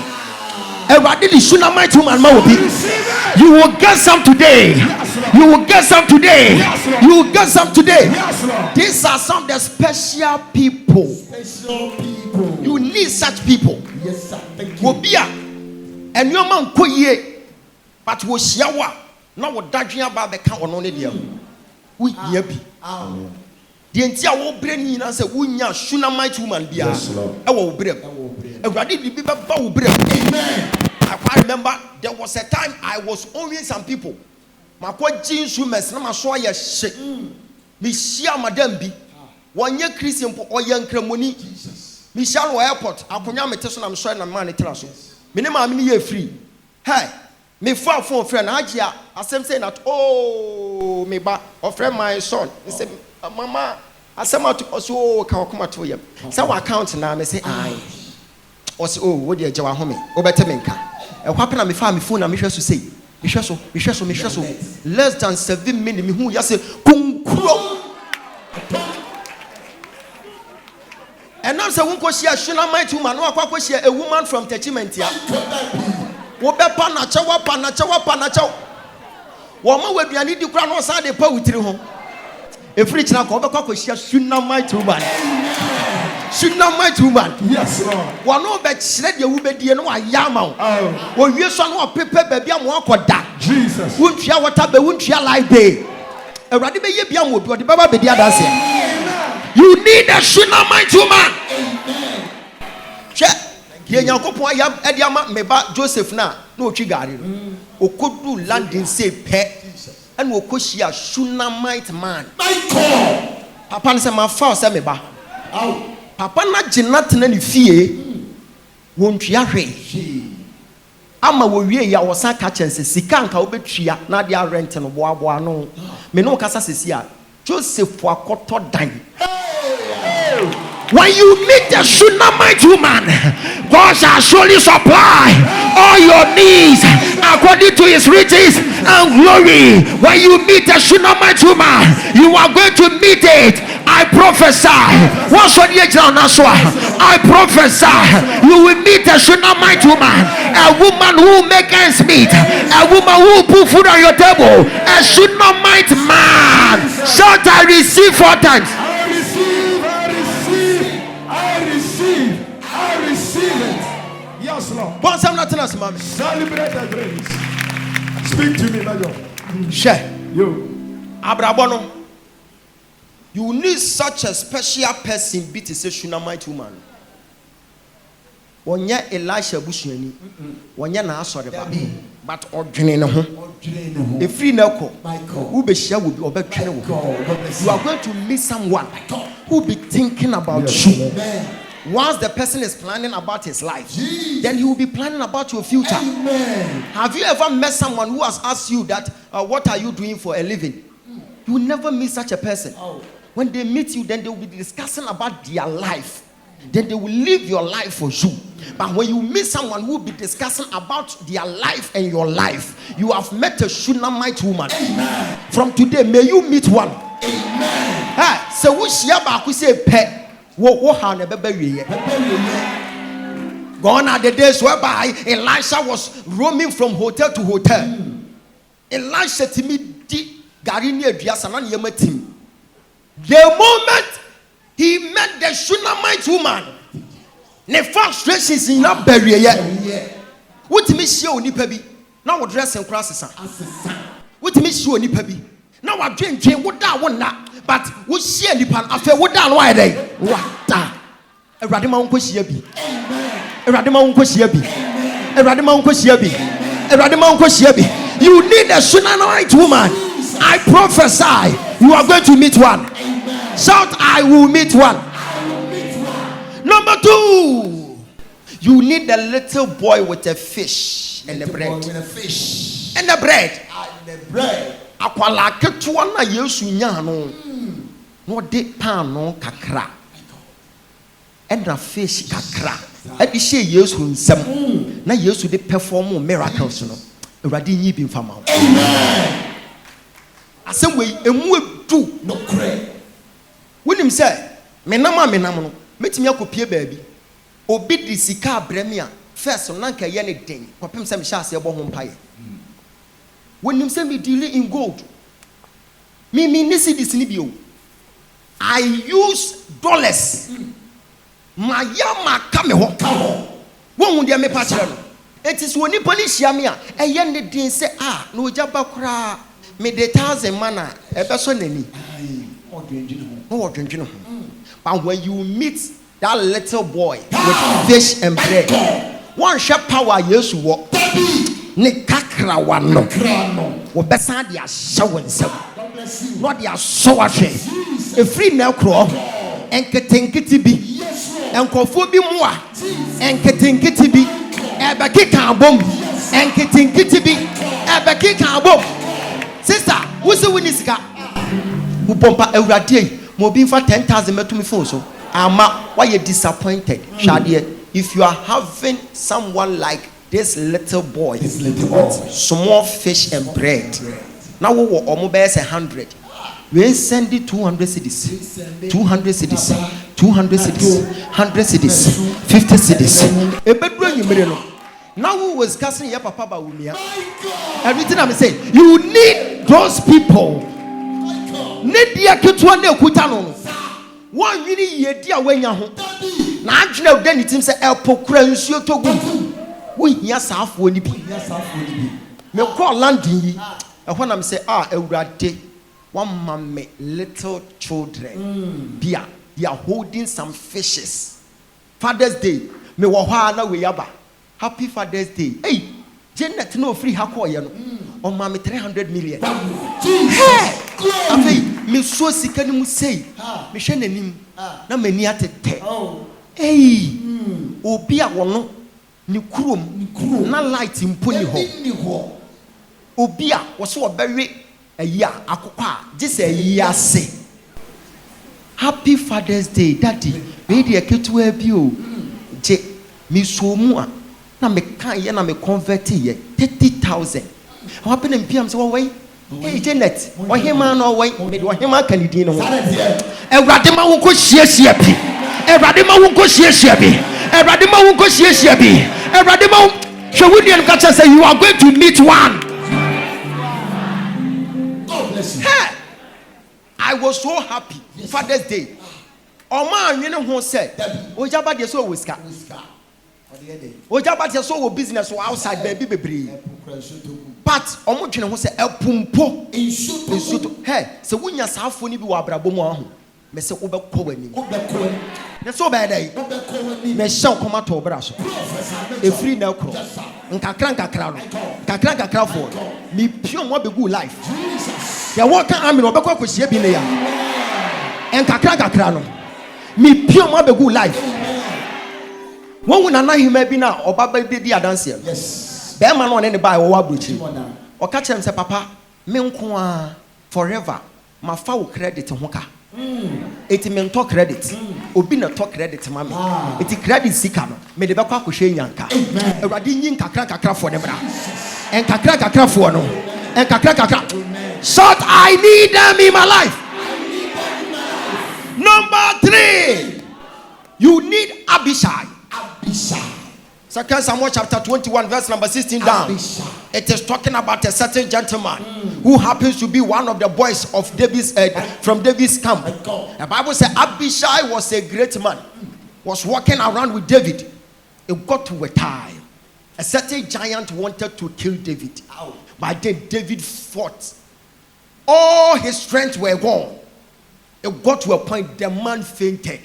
Everybody the Shunammite woman ma obi. You will get some today. You will get some today. You will get some today. These are some of the special people. You need such people. Yes, sir. Thank you. Wobia and your man koye, but wo shiawa na wo dadwen aba be ka ono ne dia. We hia bi. The entire wo bre ni na say wunya Shunammite woman bia. E wo bre. Everybody bi ba wo bre. Amen. I remember there was a time I was owing some people. My jeans women, na so ya she. Me share madam bi. One year Christian for oyan kremoni. Michelle airport akonya mete so na me so na man tira so me ne ma me ye free hey me phone friend Ajia asem say that oh me ba of friend my son he say mama asem at so ka okoma to yam say wa account na me say ai o say oh wo de agya wa home wo bete me nka e kwa pe na me fa me phone na me hwe so say me hwe so less than 7 minutes me hu ya say kunkuro. And now, so we share Shunammite woman, no, share a woman from Techimentia. Panachaw. Woman will be a need to crown on Sunday poetry home. If rich now, share Shunammite woman. Shunammite woman. Yes, Lord. One no bet said you will be no Yama. Oh, you son of paper, baby, I'm walk with that. Jesus. Won't share what up, won't share like day. A radical Yabiam would be the Baba be the other. You need a Shunammite woman. Amen. Check. Here you go. Yam Ediama meba Joseph na no chigari. Okodu landing say pet. And wokoshia Shunammite man. My God. Papa say my foul say meba. Papa na jinat na ni fie. Won't ya hwe. Ama wo wie ya wosa ka chense sika nka obetria na dia rent no boa no. Me no kasa sesia. Joseph wakoto dan. When you meet the Shunammite woman, God shall surely supply all your needs according to his riches and glory. When you meet the Shunammite woman, you are going to meet it. I prophesy. I prophesy. You will meet a Shunammite woman, a woman who will make ends meet, a woman who will put food on your table, a Shunammite man. Shout, I receive 4 times. Once I'm not else, mommy. Celebrate the grace. Speak to me, Major. Share. You. Abrabono. You need such a special person be to say Shunammite woman. Wonya Elisha Bushani. Wonya na asore ba. But ordinary no ho. The free nako. Who be share will be obetwene. You are going to meet someone who be thinking about you. Once the person is planning about his life, then he will be planning about your future. Amen. Have you ever met someone who has asked you that, what are you doing for a living? You will never meet such a person. When they meet you, then they will be discussing about their life. Then they will live your life for you. But when you meet someone who will be discussing about their life and your life, you have met a Shunammite woman. Amen. From today, may you meet one. Amen. So we share back, we say pet. Gone are the days whereby Elisha was roaming from hotel to hotel. Elisha to me the moment he met the Shunammite woman, the frustrations in that barrier yet. What me show ni pebi? Now we dress and crosses. What me show ni pebi? Now I drink what that one that. But we share the pan after what down why they what a radima unko shiabi. A radima unko shiabi. A radima unko shiabi. A radima unko shiabi. You need a Shunammite woman. I prophesy you are going to meet one. Shout, I will meet one. Number 2, you need a little boy with a fish and the bread. And the bread. And the bread. Akwala ketuwa na Yesu nya no no de pan no kakra and na fish kakra e bi she Yesu nsam na Yesu de perform miracles no Awurade nyi bi mfama. Amen. Asem we emu edu no kre wonim say menam no metimi akopie baabi obi di sika abrami a first no nka ye ne den popem say me sha ase ebo ho mpaye. When you say me dealing in gold, me nisi this nibio. I use dollars. My yama come ho. One would me patch. It is when you polish yamia. A young didn't say, no Ogyaba kra me de 1,000 mana. A person any. No drinking. But when you meet that little boy with fish and bread, one sharp power years to walk. Ne kakra wano wo besa dia hye wonsam no dia so ahwe e free na kro enketenkete bi enkofo bi mu a enketenkete bi ebekeka abom enketenkete bi ebekeka abom sister wusi winisika upompa awurade mo bi fa 10,000 metumi phone so ama why you disappointed shade if you are having someone like this little boy small fish and bread now we were omo be 100 we send it 200 cedis 200 cedis 200 cedis 100 cedis 50 cedis e bedru anyimere no now who was casting your papa ba wumia everything I'm saying you need those people need dia ketua na ekuta no one really ye dia wanya ho na adwena o dani tim se epokura nsuo togu wo hia saafo ni bi me call landing yi ehwo na me say awurade one mama little children bia they are holding some fishes Father's Day me wo ha na we yaba happy Father's Day hey Janet no free ha call ye no o mama 300 million hey afi me so sika ni mu sei me hwe nanim na mani atete hey obi a wono ni kurom na light mpo ni ho obi a wo so obewe ayi akokwa gise ayi ase happy Father's Day daddy we dey ketu abi o je me so mu a na me kan ye na me convert ye 30,000 happen in PM so why hey Janet ohima no why me do ohima kanidin no ewrade ma wo ko hiesia bi ewrade ma wo ko hiesia bi ewrade ma wo ko hiesia bi ewrade ma Shawudian catcher say you are going to meet one. God bless you. Hey, I was so happy Father's Day. Oma you know who said Ogyaba dey so whisker. Ogyaba dey so business outside baby bebree. But omo dwene ho say epumpo insuto hey se wunya saafo ni bi wa abrabo mu aho me se wobekọ wani na so ba dai me hye koma to bra so e free na kro nkakra no kakra for me pure mo begu life ya work am no obekọ akohie bi ne ya nkakra no me pure mo begu life won na hima bi na obaba bi di adanse yes be ma no ne ba wo abrochi o ka chem se papa me nko a forever ma fa wo credit ho ka eti me nto credit obi na to credit ma me eti credit sika no me de be kwa akohwe nyanka awurade nyin kakra for ne bra en kakra for no en kakra short I need them in my life. Number 3 you need Abishai. 2 Samuel chapter 21 verse number 16 down. It is talking about a certain gentleman who happens to be one of the boys of David's from David's camp. The Bible says Abishai was a great man, was walking around with David. It got to a time a certain giant wanted to kill David, but then David fought. All his strength were gone. It got to a point the man fainted.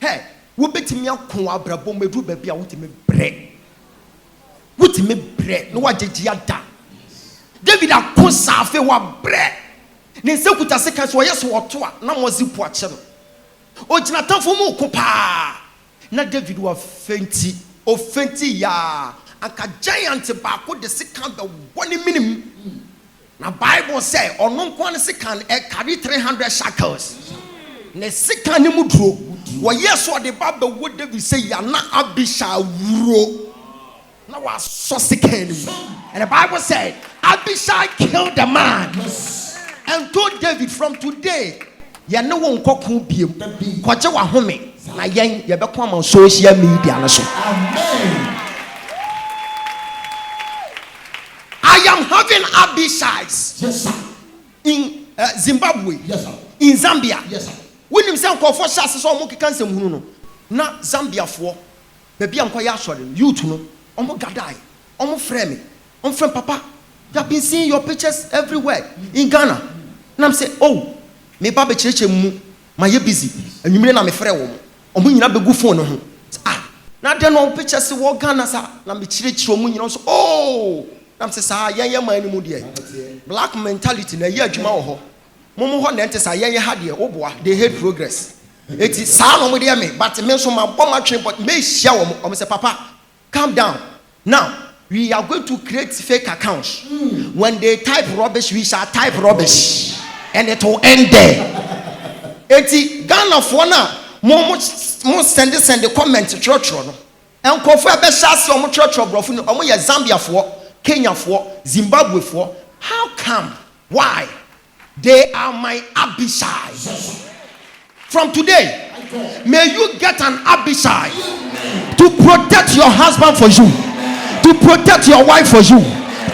Hey, we bet me akon abrabo medu ba bia wotime bre no wajegia da David akon safe wa bre ne sekuta seka so yeso woto a na mozi pu ache no o gina tanfo mu ko pa na David wa fenti o fenti ya aka giant ba ko de seka be woni minim na Bible say ono nko an seka e carry 300 shekels ne seka ne mu duro wo yeso de ba be wo David say ya na Abishai wuro. Now was so sick and the Bible said Abishai killed the man and told David from today ya no one koku biem kwaje wa home na yen ye be kwa on social media na so. Amen. I am having Abishais in Zimbabwe, yes, sir. In Zambia, yes, sir. When him say nkofo shase so mo keka nsem hunu no na Zambia fo baby anko ya sori youth no omo gadai omo frame omo friend papa you have been seeing your pictures everywhere in Ghana na am say oh me ba be chereche mu ma ye busy anwumire na me frɛ wo omo nyina begu phone no ho na de no pictures wo Ghana sa na me chereche omo nyina so oh na am say sa yen man ni mu de black mentality na ye adwuma wo ho momo ho na ente sa yen ha de wo boa they hate progress Eti saa no mo dey me, but me so ma bom atwe, but me hia wo mo say papa, calm down. Now we are going to create fake accounts. When they type rubbish, we shall type rubbish, and it will end there. Eti Ghana for now, mo send the comment to church no. And kofu ebe shasi omo church brofo no, omo ye Zambia for, Kenya for, Zimbabwe for. How come? Why? They are my Abishai. From today, may you get an Abishai to protect your husband for you, to protect your wife for you,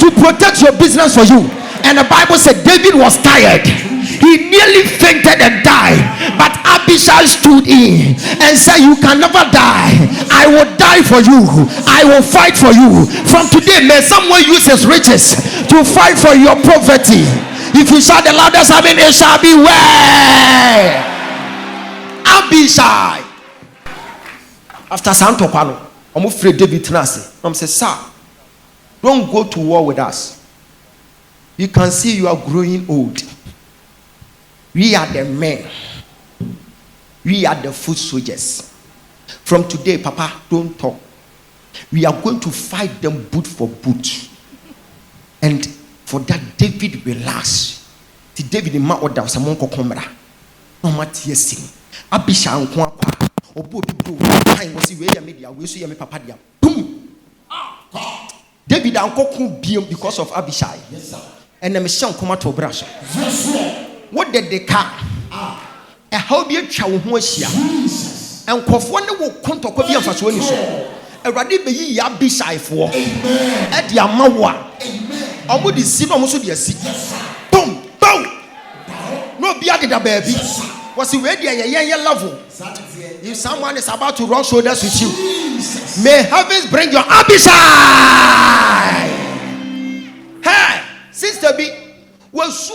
to protect your business for you. And the Bible said David was tired. He nearly fainted and died. But Abishai stood in and said, you can never die. I will die for you. I will fight for you. From today, may someone use his riches to fight for your poverty. If you shout the loudest, I mean, it shall be well. Abishai. After Santo Pano, I'm afraid David Tenase. I'm saying, sir, don't go to war with us. You can see you are growing old. We are the men. We are the foot soldiers. From today, Papa, don't talk. We are going to fight them boot for boot. And for that, David relax. The David in my order was a monk of Comra. No matter yes. Abishai and Kwapa, or Bobo, time was the media, we see me papa. Boom! David and Koku beam because of Abishai. Yes, sir. And the mission come out to brush. What did they car? A how be a chow here? And Kofone will come to Kobian for so. A radi be Abishai for at Yamawa. I would see almost the seat. Boom! Boom! No be added a baby. Was he ready at a young level? If someone is about to run shoulders with you, may heavens bring your Abishai. Hey, sister B, was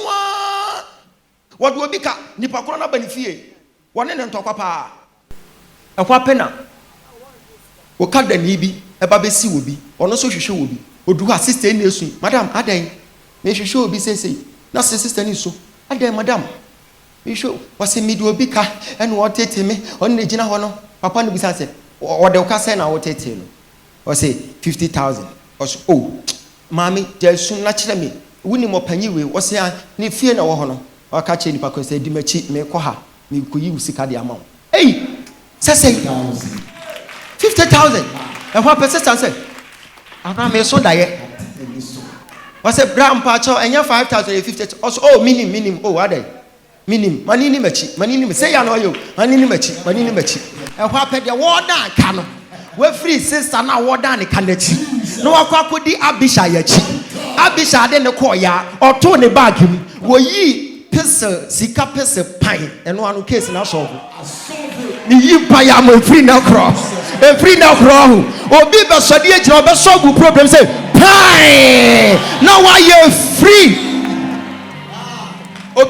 what will become Nipacona Benefie? One and talk papa. A wapena. Will cut the nibi, a babesi will be, or no social show will be, or do her sister in the swing. Madame, Ade, may she show be say, not sister is so. Ade, madame. You show was a middle bika and what it me on the Gina Hono. Papa no said, or the Cassan I will take him. Or say 50,000. Or oh, mammy, there's soon naturally me. Winning more penny was here, need fear no honor. Or catch any because they did me cheat me koha. Me could use the amount. Hey, say 50,000. And what persistent said, I can't make so diet. Was a brown patch and your 5,050. Also, oh, minimum, oh, are they? Minim, manini mechi, say I know you, manini mechi. And what pet the war down cano? We're free sister now war down the candidacy. No one could the Abishai. Abishai then the koya or Tony bag him. Were ye pistol, sika pistol pine, and one who case in our soul. You payam free now cross, and free now cross. Or be a sadiate or a soul problem say, pine. Now why you're free? I'm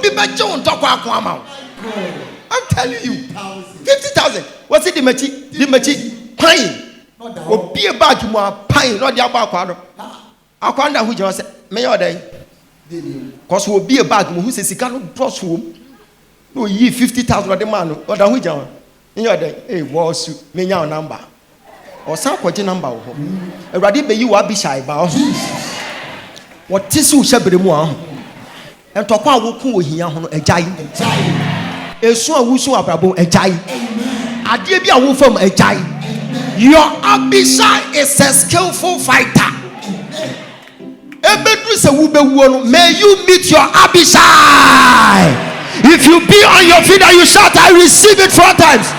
telling you, 50,000. What's it? The machi pine. Or be a bag more pine, not the abacado. I can't know who just said, may I day? Because will be a bag who says he cannot cross home. No, ye 50,000 of the man or the Hujan. In your day, a was me now number or some question number. A radical you Abishai bow. What is who shall be the more? And talk about who here on a giant. A so who so about a giant. I did be a wolf from a giant. Your Abishai is a skillful fighter. May you meet your Abishai. If you be on your feet and you shout, I receive it 4 times.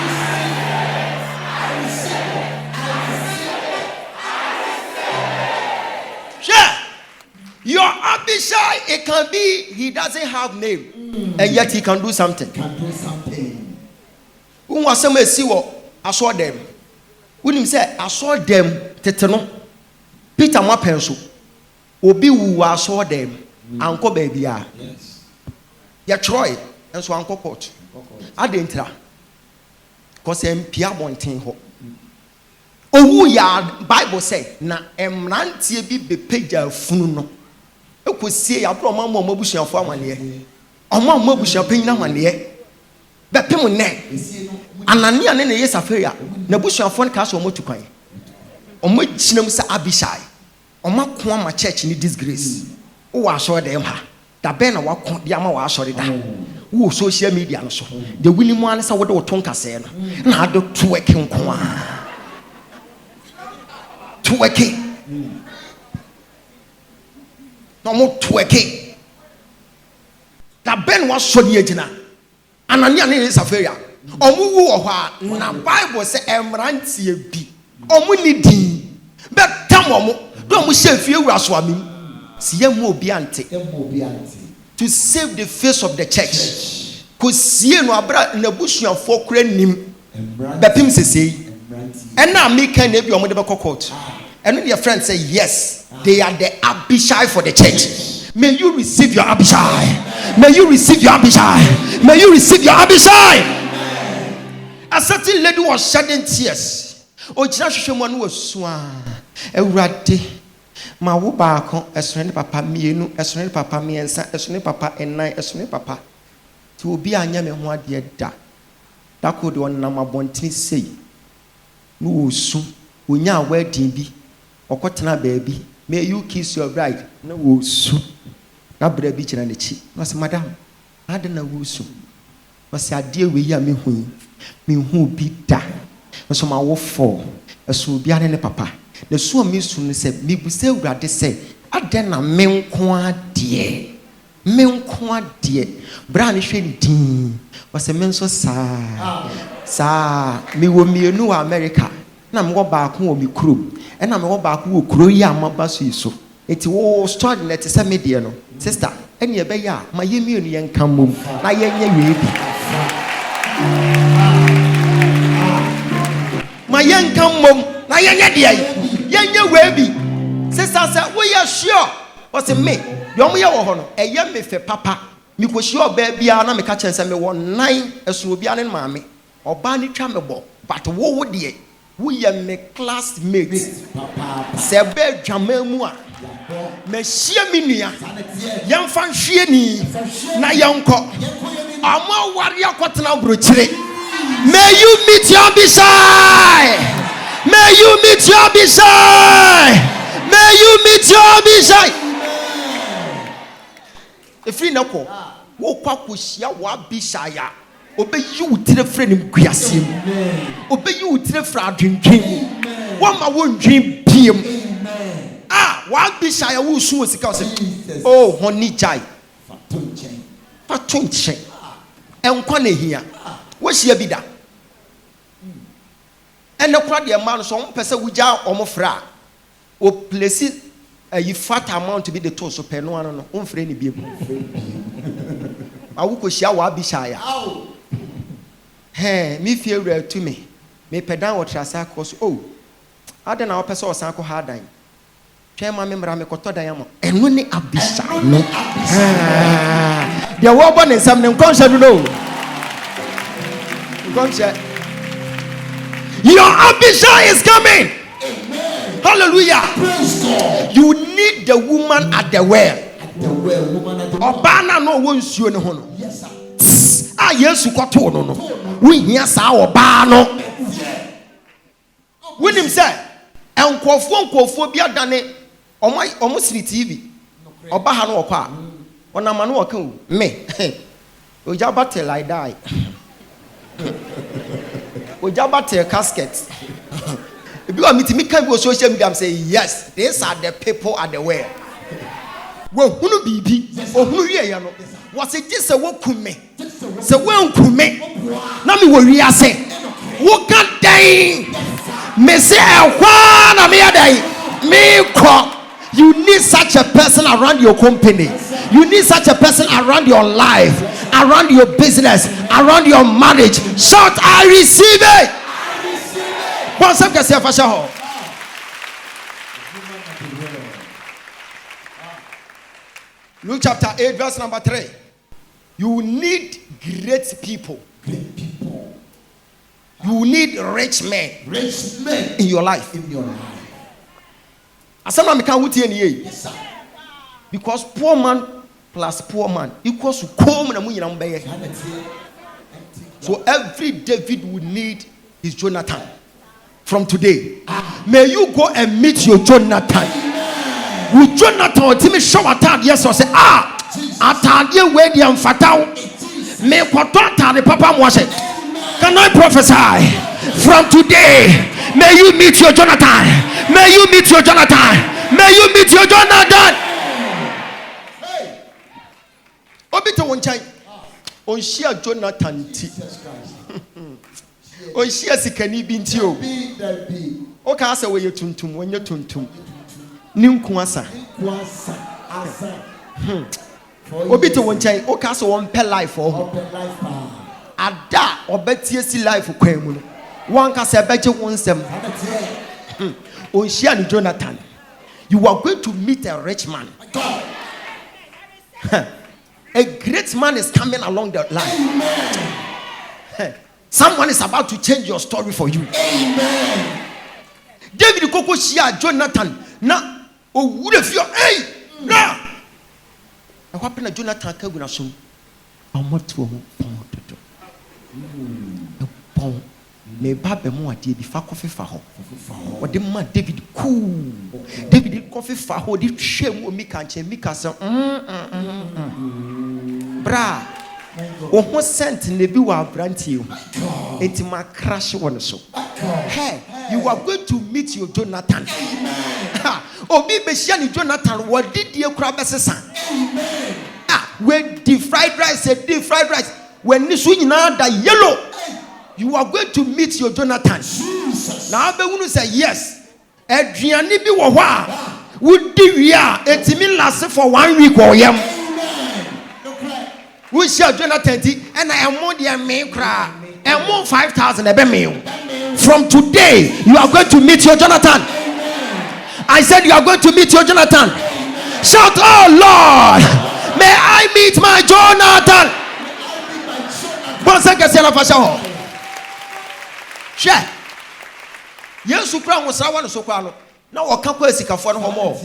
Your Abishai, it can be he doesn't have name, and yet he can do something. Who was some see what I saw them? When him say I saw them, tetano. Peter Mapenso, Obi who I saw them, Uncle baby. Yes. Ya Troy, and so Uncle Coach. I didn't try. Cause I'm Pia Bontin ho. Oh, ya Bible say na emrantie bi be page funu no. Eko sie ya bro mama mabusia fo amane. Oma mabusia panyin amane. bɛpem nnɛ Anania ne ye Safaria na busuafo ka so omotu kwan omo gyinam sɛ Abishai omo ko ama church ni disgrace wo wa asɔre dem ha da bɛn na wakɔ de ama wa asɔre da wo social media no so de wini mu ane sɛ wo de wo ton kase no na ado twerk nko a twerk no mo twerk da bɛn wa so de gyina Anania ne ye Safaria omu wu wɔ hɔ a na Bible sɛ emrantie bi omu ni din bɛtam omu do omu hyɛ fie wura so amim si yemu obi ante to save the face of the church ko sie no abra na busuafo kora nim bɛpem sesei ɛna me kan na bi omu de bɛkɔ court ɛno their friend say yes they are the Abishai for the church. May you receive your Abishai. May you receive your Abishai. May you receive your Abishai. A certain lady was shedding tears. Ojina hwehwɛ mu no wasua. Ewurade ma wo baako esone papa mienu, esone papa miensa, esone papa enan, esone papa. Ti obi anya me ho ade da. Da ko de onam abontini sei. No wosu. Onya wedding bi. Okotena baabi. May you kiss your bride. No wosu. Na bra bi kira ne chi. No say madam. Ade na wosu. No say ade we ya me hu. Me hu bi da. No so ma wo for. Eso bi ane ne papa. Na so mi su ne say me bu say urade say ade na me nko ade. Me nko ade. Bra ne hwe din. No say me nso sa me wo mienu wa America. Na me go baako wo mi krom. E na me go baako wo kro yi amaba so iso. Eti wo story net say media no. Sister, ene e be ya ma ye mienu ye nka mom. Na ye nya we bi. Ma ye nka mom. Na ye nya de ai. Ye nya we bi. Sister say we ya sure. O say me, yo mo ye wo ho no. E ye me fe papa. Mi ko sure ba bia na me ka chen say me wo nan eso obi ane ma me. Oba ni twa me bo. But wo de we are my classmate. Sebe dwamamu a me hia minua yamfa hwie ni na yanko ama wari akotena brochire. May you meet your Abishai. May you meet your Abishai. May you meet your Abishai. Efri nako wo kwa kohia wo Abishai a obeyi utire frɛ nim guasem obeyi utire frɛ adwendwen wo ma wo ndwen biem wa Abishai wo su wo sika wo oh honi jai fatonchen enkwa na hia wo hia bi da ene kura de ma no so wo pese wo gya omo fra o place a fat amount to be the to so pe no ano no wo mfre ni biem awu ko hia wa Abishai hey, me fear real to me. Me pedan or trasa cause oh. I don't know person or sanko hardan. Chairman member me koto dayamo. And when the Abishai no. They were born in some conscious no. Conscious. Your Abishai is coming. Amen. Hallelujah. Praise God. You need the woman at the well. At the well, woman at the well. Obana no won't you no. Yes, sir. Ah, yes, you got to no. We hear sao ba no. When him say, and kwofo bia dane omo siri TV. Oba ha no okwa. Ona ma no oka me. Ogyaba tell I die. Ogyaba tell casket. If you are meeting me can go social media and say yes, these are the people at the well. Well, who bibi or who ye no. Was it just a walk with me? So well to me. Now me will say, what can they? Me say, one me me crop. You need such a person around your company. You need such a person around your life, around your business, around your marriage. Shout, I receive it. One second, say for sure. Luke chapter 8, verse number 3. You need great people. Great people. You need rich men. Rich men in your life. In your life. Yes, sir. Because poor man plus poor man equals to come na munyina mbeye. So every David would need his Jonathan. From today, may you go and meet your Jonathan. With Jonathan, Timmy show attack. Yes, or say, attack you where the fatao. May the papa was it. Can I prophesy? From today, may you meet your Jonathan. May you meet your Jonathan. May you meet your Jonathan. Hey, Obito one time on share Jonathan T. On share Sikani Bintio. Okay, I say where you tuntum when you tuntum. Nimkwasa. Obito one time. Okay, so one per life for Ada or Betty life for Quamun. One can say better one sem. On share Jonathan. You are going to meet a rich man. A great man is coming along the line. Someone is about to change your story for you. Amen. David Koko share Jonathan. Now, oh, would have you? Hey, now. What happened to Jonathan? Kaguna I'm what to a me babe mo ade bi fa kofi fa ho o de ma David cool David kofi fa ho di hwem o mika nche mika se bra o ho sent ne bi wa brantie enti ma crash won so. Hey, you are going to meet your Jonathan. Obi be share ni Jonathan what did you kra besesa. When the fried rice when this nyina da yellow. You are going to meet your Jonathan. Jesus. Now, I will say yes. Adriani bi wo hwa. Would we are etimi last for 1 week or yam. We share Jonathan and I am more than me cry. And more 5,000 ebe me. From today, you are going to meet your Jonathan. I said you are going to meet your Jonathan. Shout, oh Lord, may I meet my Jonathan. Share. Yes, you crown was someone so crown. Now, I can't quite see a phone home.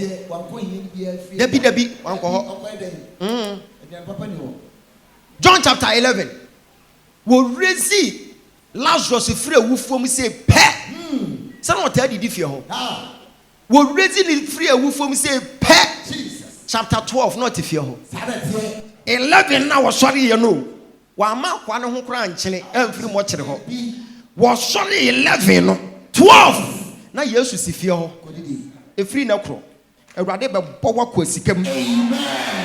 Debbie, John chapter 11. Will receive Lazarus free who from say, pet. Someone tell you if you home. Will receive free who from say, pet. Chapter 12, not if you home. 11 now was sorry, you know. One month, one who crying, chilling, every much at home. Was sorry 11, 12. Now yes, you see fear. A free no crow. A rather power quasikum.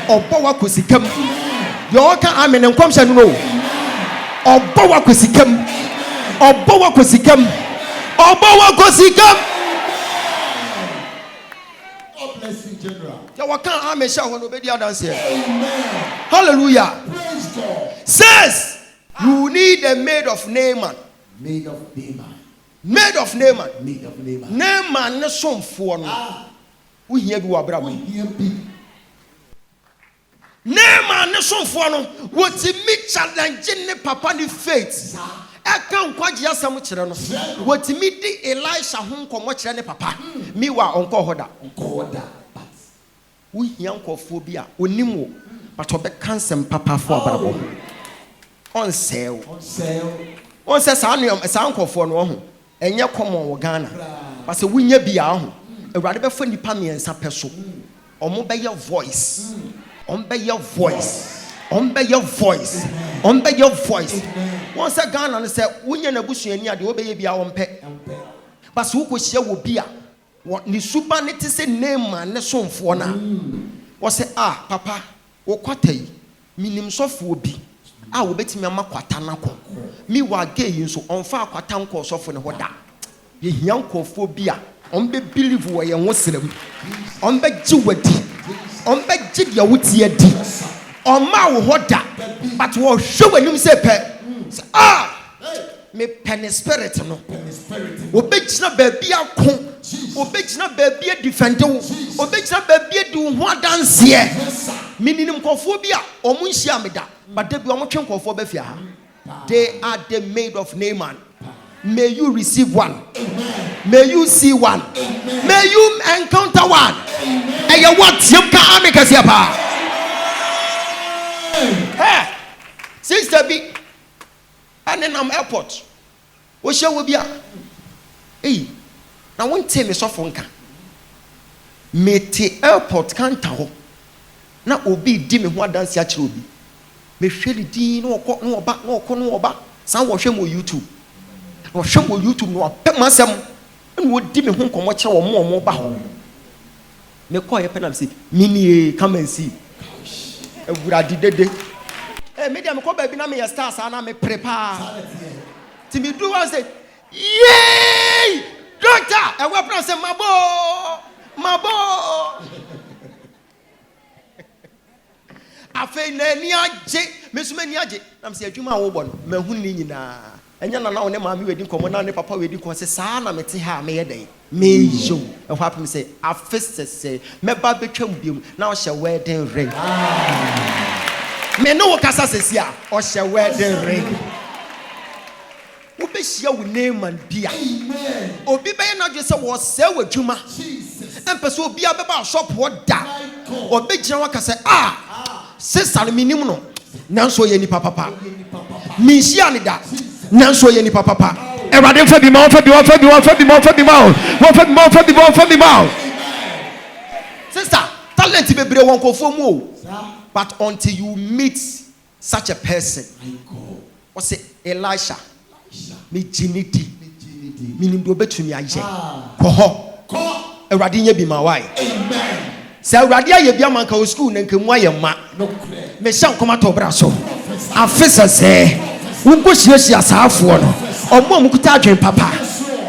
Or power quasikum. Your can I mean and comes and roll. Or power quasikum. Or power quasikum. Or power quasikum. God bless you, General. Your can I mean shall obey the others here. Hallelujah. Praise God. Says you need a maid of Naaman. Made of Naaman. Made of Naaman. Made of Naaman. Naaman ne som for no. We hear bi wa bra mo. Naaman ne som for no. What me challenge ne papa ni faith. I can't quite just some children. What me di Elisha hon komo kire ne papa. Me wa onko hoda. Onko hoda. We hear onko phobia. Onimo. But obe cancel papa for brabo. On sale. On sale. On says, I uncle for no, and your common Ghana. But so we be a rather funny pammy and some person. Obey your voice. Obey your voice. Obey your voice. Obey your voice. Once a Ghana and said, when you're a bush and you obey be our own pet. But who could share will be a what the super net is a name and a song for now. Was say, papa, or quate, minim soft will be. I will bet me a maquatanako. Me wa gay so on far quatanko soft in the water. Ye young phobia. On be believe where you was them. On be jewelry. On be jig your woods yet. On my water. But was sure you say pet. Me penny spirit no. Obey not baby a con. Obey not baby a defender. Obey not baby a do one dance here. Minimum phobia or munshiamida. But they are the maid of Naaman. May you receive one. May you see one. May you encounter one. And you what you can make us here. Hey, Sister B, papa ne nam airport wo hye wo bia na won tell me sofo nka mete airport kanta ho na obi di me ho adanse a kire obi me hweli din no oba san wo hwe mo YouTube no hwe mo YouTube no apem asem na wo di me ho nkomo kire wo mo ba ho me call ye penam say mini come and see ewurade dede me dem ko ba bi na me ya stars na me prepare ti me do one say yay doctor e we plan say mabo afei na ni age mesuma ni age na me say adwuma wo bo no mahu ni nyina enya na wo ne maami wedi nkomo na ne papa wedi ko say saa na mete ha me ye den me yo e ho apem say afese say me ba betwam biom na wo hye wedding ring me no wo kasa sesi a o hye wedding ring wo be hia wo name and bia amen obi be na dwe say wo se wadwuma jesus empese obi abeba shop wo da obi gina wo kasa sister minim no nanso ye ni papa mi hia ne da nanso ye ni papa Everybody for the mouth. Sister, talent bebre won ko fomu, but until you meet such a person, what's it, Elisha, me jiniti, meaning do betumi aye. Ko Erade nya bi ma wai. Amen. Se Erade aye bia man ka school na nkamu aye ma. Me shan koma to bra so. Afisa se, unko hiesia saafo no. Omo mukuta adwen papa.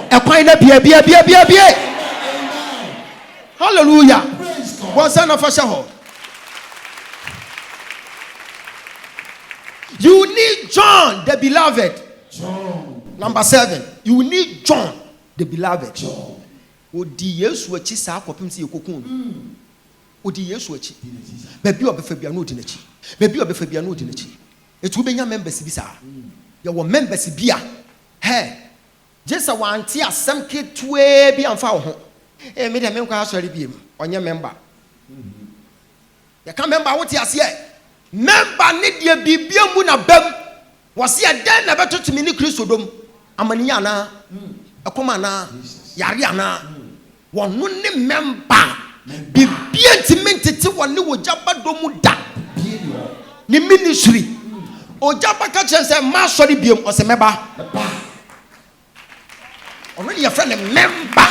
Ekwan na bia. Hallelujah. Once and for sure. You need John the beloved. John. Number 7. You need John the beloved. John. Odi Yesu achi sa akopim se yekokun. Odi Yesu achi. Baby obefa bia no odi nachi. Etu benya members bi sa. Ye wo members bia. Hey. Just a one tia some kid to be on foul. Me dem nkwa asori biem. Onye member. You can't remember what he has here. Member need ye bibia mu na bam. Was here den na beto to me ni Kristo dom. Amani ana. Akoma na. Yare ana. Wonu ne member. Bibia ntimentete woni Ogyaba domu da. Ni ministry. Ogyaba ka chense ma sori biem o se meba. Already your friend a member.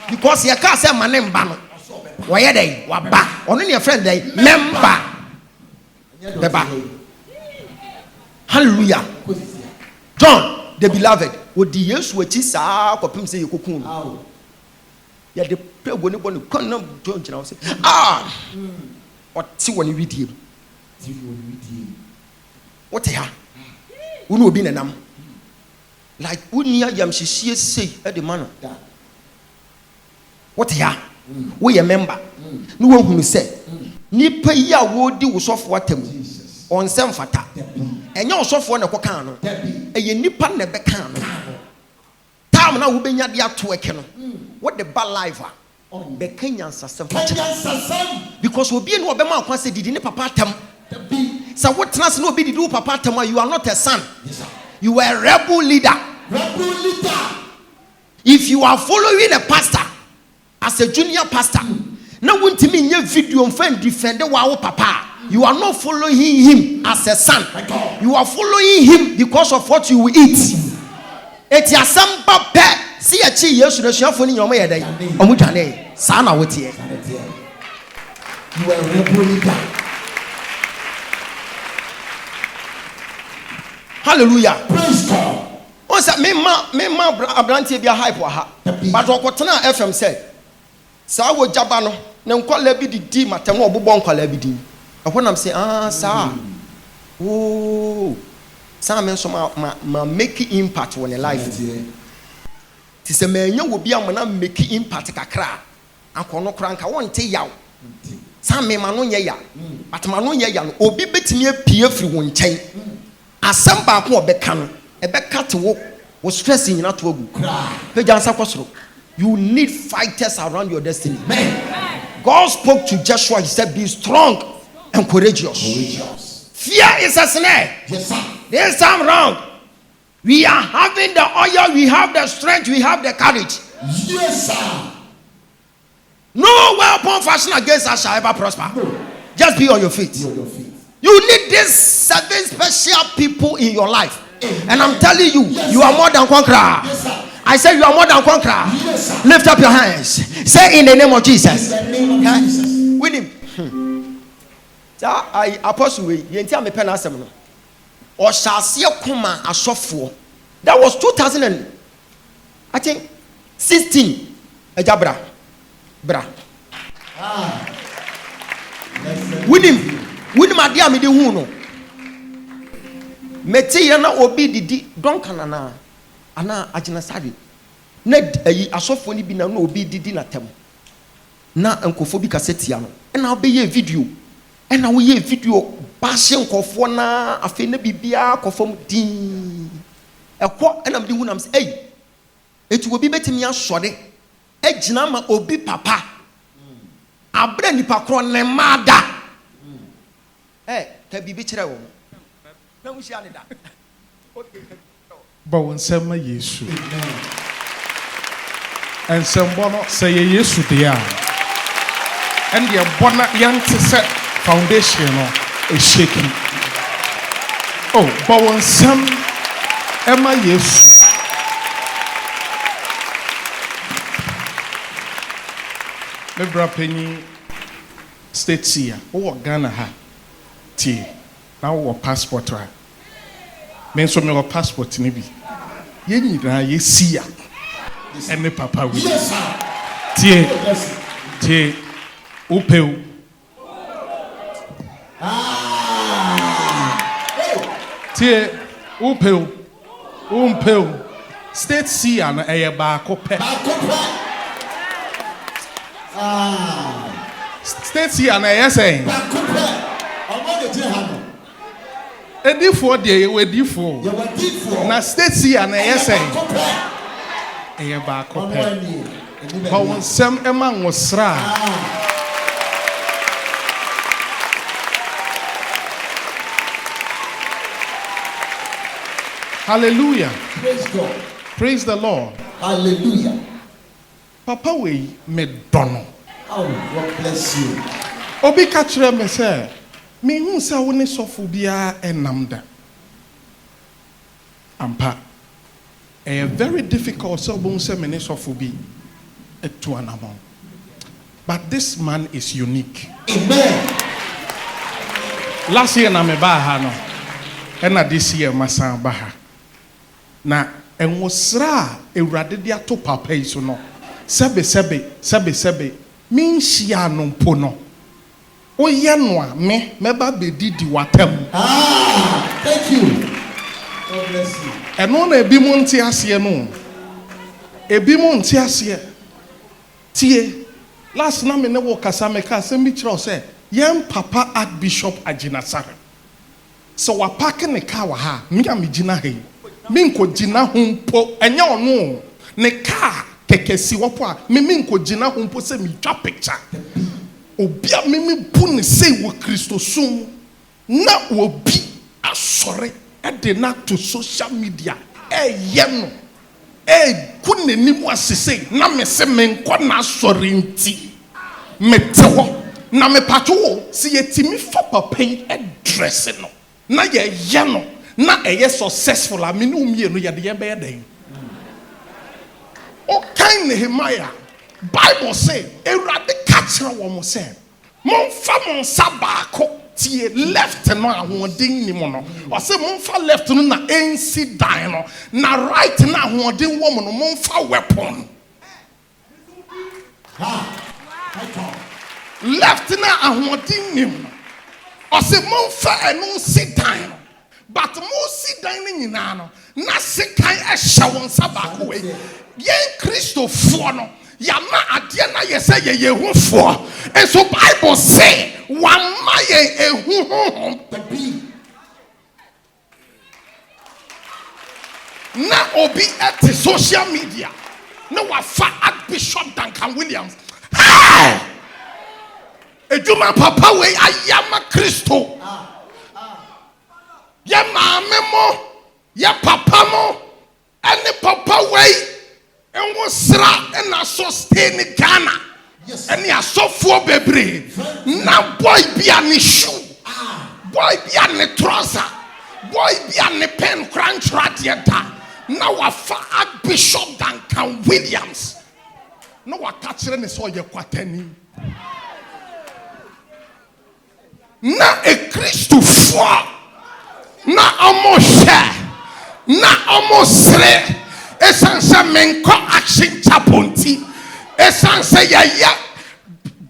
Because you can't say my name ban. Why are they? Waba. Only your friend they member. Beba. Hallelujah. John the beloved. Would the years which is kopim say yokun. Ya the pray boni kon John John say what see when you read him. What ya? Unu obi nanam. Like unia yam shishie say at the manor. What ya? We a member. No one who say nipa ya wo di wo sofo atam on sem fata. Enya wo sofo na koka no. Eye nipa na be kan no. Tam na wo benya de ato eke no. What the bad life be Kenyan sasem. Because obi no be ma kwase didi ne papa atam. So what trans no be didi papa atam, you are not a son. You are a rebel leader. If you are following a pastor as a junior pastor, now want to mean your video and friend defend our papa. You are not following him as a son. You are following him because of what you will eat. It's your son papa. See a chi yes to share for your mother. Omutane, sana what here. You are a rebel leader. Hallelujah. Praise God. Once me ma abrantie bia hype wa ha. But okotena FM said, "Sa wo Ogyaba no, na nkwala bi di matem obobo nkwala bi di." Ehonam say, "Sir. Oh. Sa me so ma make impact on your life." Ti se me nya wo bia mo na make impact kakra. Akono kra nka wonte yaw. Sa me ma no nya ya. But ma no nya ya no obi betimi apie firi wo nchen. Asem ba ko obeka no ebeka te wo stress nyina to agu pejansa kwosoro. You need fighters around your destiny. Amen. God spoke to Joshua. He said, be strong and courageous. Fear is a snare. Yes, sir. This time round, we are having the oil, we have the strength, we have the courage. Yes, sir. No weapon fashioned against us shall ever prosper. No. Just be on your feet. Be on your feet. You need these 7 special people in your life. Amen. And I'm telling you, Yes, you are sir. more than conqueror. Yes, sir. I said you are more than conqueror. Yes, sir. Lift up your hands. Say in the name of Jesus. In the name of Jesus. With him. I apostle we yenti am pen asem no. Or shall see a kuma asofo. That was 2016. Ejabra. Bra. With him adia me de hu no. Meti ya na obi didi donkan ana agina sadi. Na ayi asofo ni bi na obi didi na tem. Na nkofo bi kasetia no. Na obeye video. And now we video passion kofo na afi na bibia kofom din. Ekwo na mde hu nam say, "Hey, etu obi betimi asode. Agina ma obi papa. Abra nipa kro ne mada." Eh, ka bibi kire wo. Na mu hia ne da. But when Sema Yesu, and Sembono say Yesu dia, and the Bona Yantise foundation is shaking. Oh, but when Sem Emma Yesu, Mebra Penny State Seer, oh Ghana ha, T, now what passport right? Men so me passport ni bi. Ye nyina ye sia. Ene papa we. Yes, sir. Tie upeu. Tie upeu. Umpeu. State Seer na eye baako pe. State Seer na eye say. Baako pe. Omo de je ha no. Edifo de ye wedifo. Ye wadifo. Na State Seer na eye say. Eye baako pe. But when some Emma was ra. Hallelujah. Praise God. Praise the Lord. Hallelujah. Papa we me dono. Oh, God bless you. Obi ka kire me say, me hu say wo ne sofo bia enam da. Ampa. Very difficult so bon say me ne sofo bi etu anamon. But this man is unique. Amen. Last year na me ba ha no. And this year masan ba ha. Na enwosra ewrade de ato papa yi so no. Sebe min hia no mpo no. Oye no a me meba bedidi watam. Thank you. God bless you. Eno na ebi mu nti ase no. Ebi mu nti ase. Tie. Last na me ne wo kasa me ka asem bi kire o say, "Yem papa Archbishop Aginasare. So wa park ne car wa ha, me am gina he. Me nko gina ho mpo, enya ono. Ne car kekesi wopo a, me nko gina ho mpo se me twa picture. Obi a me bu ne sei wo Kristo sum. Na obi asore e de na to social media. Ye no. Ku n'ani mu asese na me se me nko na asore nti. Me te ho. Na me pato wo, si yetimi fa papa yi e dress no. Na ye no na eye successful a me no mie no ye de ye be den o kan Nehemiah Bible say Ewurade ka kire wo mo say mon fa mon sabaako tie left no ahoden ni mo no o say mon fa left no na ensi dan no na right na ahoden wo mo no mon fa weapon left na ahoden ni mo o say mon fa eno si dan. But most down in no, na sekan a shawon sabako way. Yen Christo for no, Yama Adiana, ye say ye who for. And so Bible say, one maye a who the be. Na obi at the social media. No wa fa Archbishop Duncan Williams. Hey! Ejuma papa way ayama Christo. Ye maame mo, ye papa mo, any papa way, and was sra and a sustain Ghana. And ya so for baby. Now boy be an issue. Boy be an trouser. Boy be an pen crunch radiator. Now a fat Bishop Duncan Williams. No a catcher and saw your quateni. Na a Christopher. Na almost share. Na almost say. Esansa menko action chaponti. Esansa ya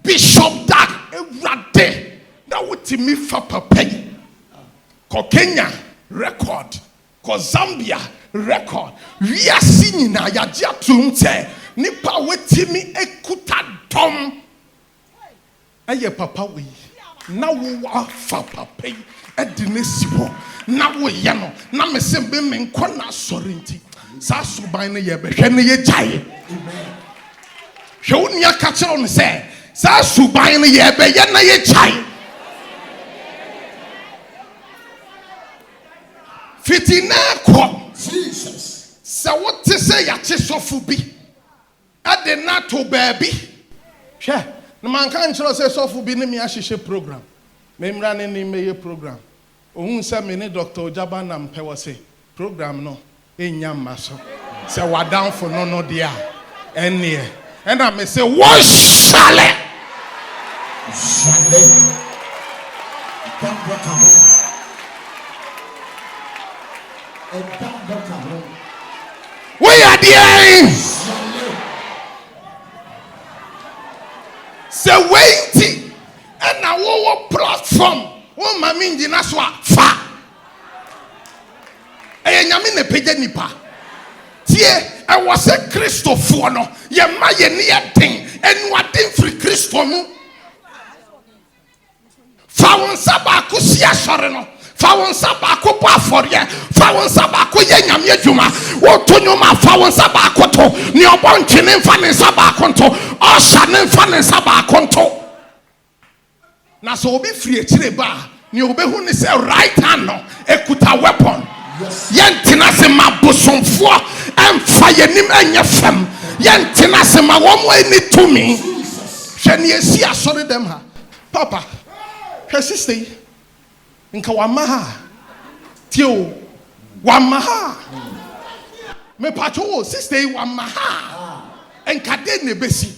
Bishop Dag Ewrade. Na wutimi fa papai. Ko Kenya record. Ko Zambia record. We are singing na ya dia tumte. Nipa wetimi ekuta dom. Aye papa we. Na wo fa papai. Edinesibo. Na wo ye no. Na mesembe menko na sorinti. Sa suban ne ye behwe ne ye gyae. Amen. Hwe unia ka kire on se sa suban ne ye be ye na ye gyae. Fitina ko Jesus. Sa what say ya che sofu bi. Ade na to baabi. Hwe na man kan kire say sofu bi ne me ahihye program. Me mra ne ni me ye program. Ohun se me ne Dr. Ogyaba na mpe wo say program no Enyamaso. Say what down for no dear. And I may say, what shall it? We are the say waiting and our platform. Oh, my mean, fa. Enyame ne pege nipa tie I was a Christopher no ye ma ye ne yeden enu aden free Christo mu fa won saba ko sia sore no fa won saba ko po afore fa won saba ko ye nyame adwuma wo to nyoma fa won saba ko to ne obonche ne mfa ne saba ko to o sha ne mfa ne saba ko to na so obi free akire ba ne obehu ne say right hand no ekuta weapon. Yentina se mabosomfo emfa yenim anya fam yentina se ma womo eni tumi hwe ne esi asore dem ha papa hwe sister nka wama ha tio wama ha me pacho sister wama ha enka de ne besi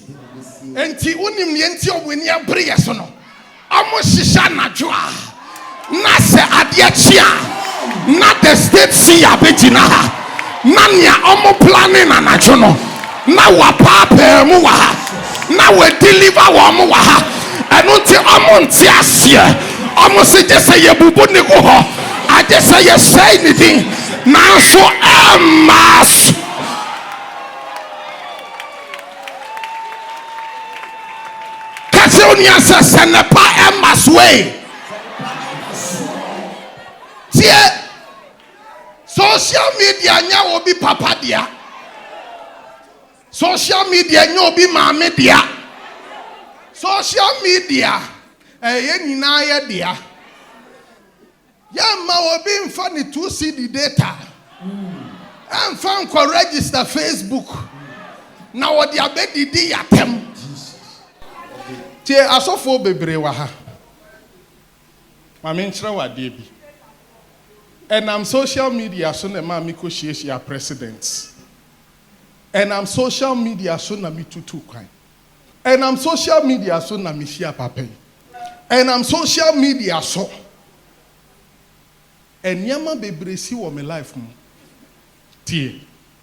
enti unim ne enti obweni abre yeso no amo shisha najwa na se ade achia. Not the State Seer Abishai. Nanya omo planning anajono. Na wa papa mu wa. Na we deliver wa mu wa. Enu ti omo nti asie. Omo se je say ye bubu ni go ho. I just say ye say anything. Na so emas. Kase onia se ne pa emas way. Social media nya obi papa dia. Social media nya obi mama dia. Social media ye nyina ye dia. Ya ma obi mfa ni 2CD data. Mfa nko register Facebook. Na wodi abedidi yatem. Tie asofo bebre wa ha. Ma me nkyere wa de bi. And I'm social media so na mami ko shia presidents. And I'm social media so na mi tutu kwan. And I'm social media so na mi shia papa. And I'm social media so. And yama bebresi wo me life mu. Tie.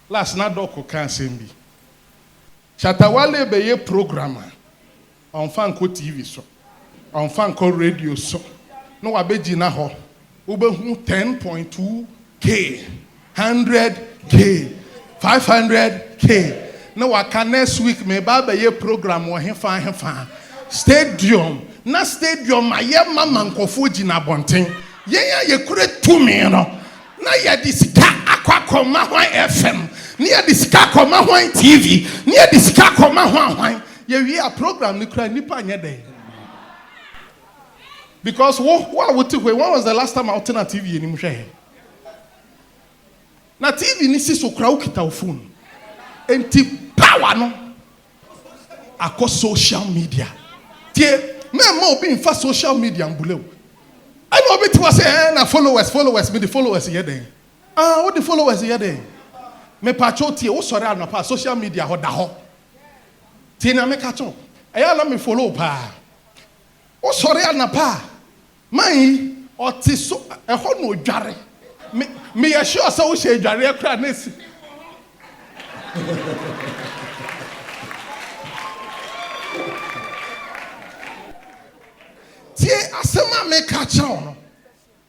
Last na doko kan sembi. Chatawale be ye programmer. On fan ko TV so. On fan ko radio so. No abeji na ho. Ube 10.2K, 100K, 500K. No, I can next week me baba ye program wa hefa stadium. Na stadium ma ye mama nkofo gina bonten. Ye kure tumi no. Na ye disika akwa koma hwan FM. Ni ye disika koma hwan TV. Ni ye disika koma hwan. Ye wi a program ni kura nipa anye den. Because when was the last time I was on TV anymore? Na TV ni si so kra ukita phone. Enti power no. Akọ social media. Tie, me ma obi infa social media mbule. I know bit was say na followers me the followers here then. What the followers here then? Me pacho tie wo sori anapa social media ho da ho. Tie na me ka cho. Eya na me follow pa. Wo sori anapa. Man oti so eho no dware. Me ya sure say wo she dware kra na si. Tie asema me ka cha no.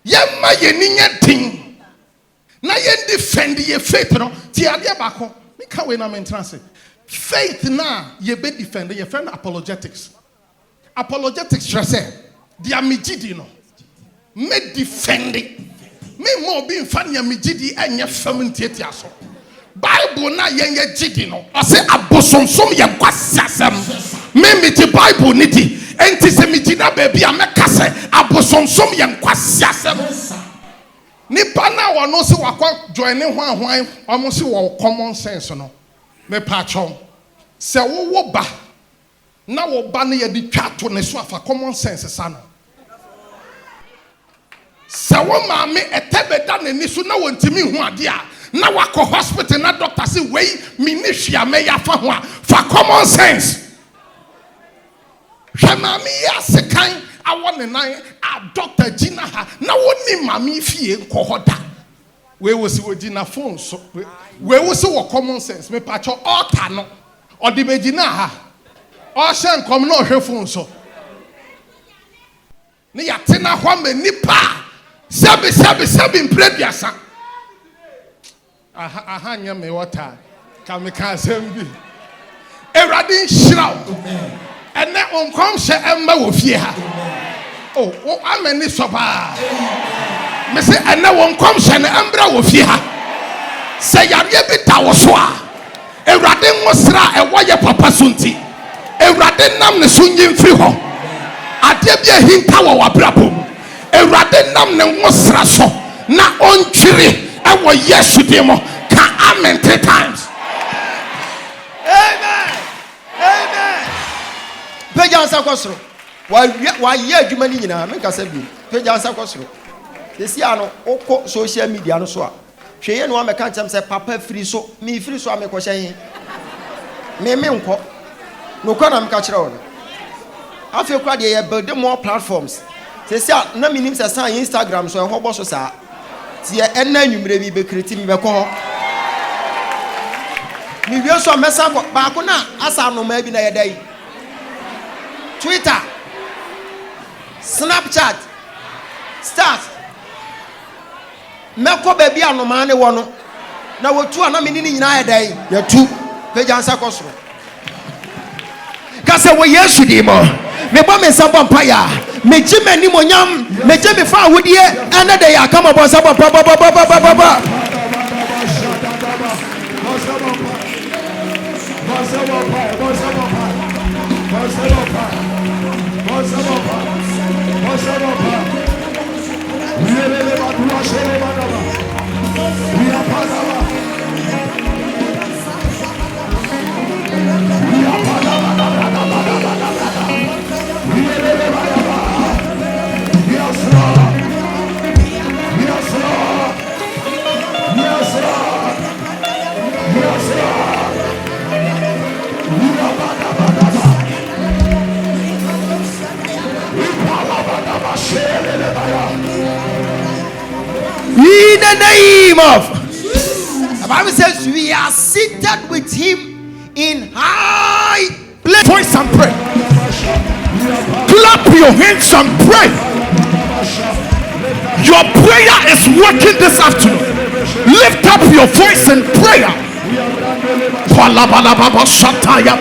Ye ma ye ni nyatin. Na ye defend ye faith no. Tie ade bako. Me ka we na me trance. Faith na ye be defend ye friend apologetics. Apologetics say dia megidi no. Me defend it. Me mo be fan ya megidi enye fam ntieti aso. Bible na ye gidi no. I say abosonsom ye kwasasem. Me ti Bible ni di. Enti se megina baby ameka se abosonsom ye kwasasem. Nipa na wono se wakwa join hwan omo se wo common sense no. Me patcho. Se wo ba na wo ba na ye di twato ne so afa common sense sana. Se wo maame etebeda ne ni so na wontimi hu ade a na wakọ hospital na doctor say wey me ni hwia me ya fa ho a fa common sense. Hwe maame ya sekan awo ne nan a doctor gina ha na woni maame fie nkọ hoda. We wo si ogina phone so we wo si wo common sense me pacho altar no odi be gina ha o hye nkom na ohwe phone so ne ya tena ho ma nipa sebi mprebiasa aha nya me water kamika sembi Ewrade nhyiraw ene onkom hye emma wo fie ha oh amani soba me se ene onkom hye ne embra wo fie ha se yare bi da wo so a Ewrade nwosra ewo ye papa sunti Ewrade nam ne so nyimfiri ho ade bia hinta wo wabrabom Ewrade nam ne nwosra so na ontwiri ewo Yesu demo ka amen 3 times. Amen. Amen. Peja ansa kwosoro. Wa ye adwuma ni nyina me kasa bi. Peja ansa kwosoro. Esi ano okọ social media no so a. Hweye no ameka ntam se papa free so, me free so amekọ hye. Me nkọ. No kwa na meka kire wo. Afi kwa de ye build more platforms. Esi a na minim se san Instagram so ho bo so sa. Tie enna nwumre bi be kreti mi be ko. Mi wie so mesa ko ba ko na asa no ma bi na ye dai. Twitter, Snapchat, Start. Meko baby anoma ne wo no. Na wotu ana me ni nyina ye dai. Ya tu. Peja ansa ko so. Ka se wo Yesu di mo. Me ba me samba mpaya. Me ji mani monyam, me je me fa awudie ene de ya kama bo samba ba. In the name of the Bible says we are seated with him in high place. Voice and pray. Clap your hands and pray. Your prayer is working this afternoon. Lift up your voice in prayer. Palabalababa shataya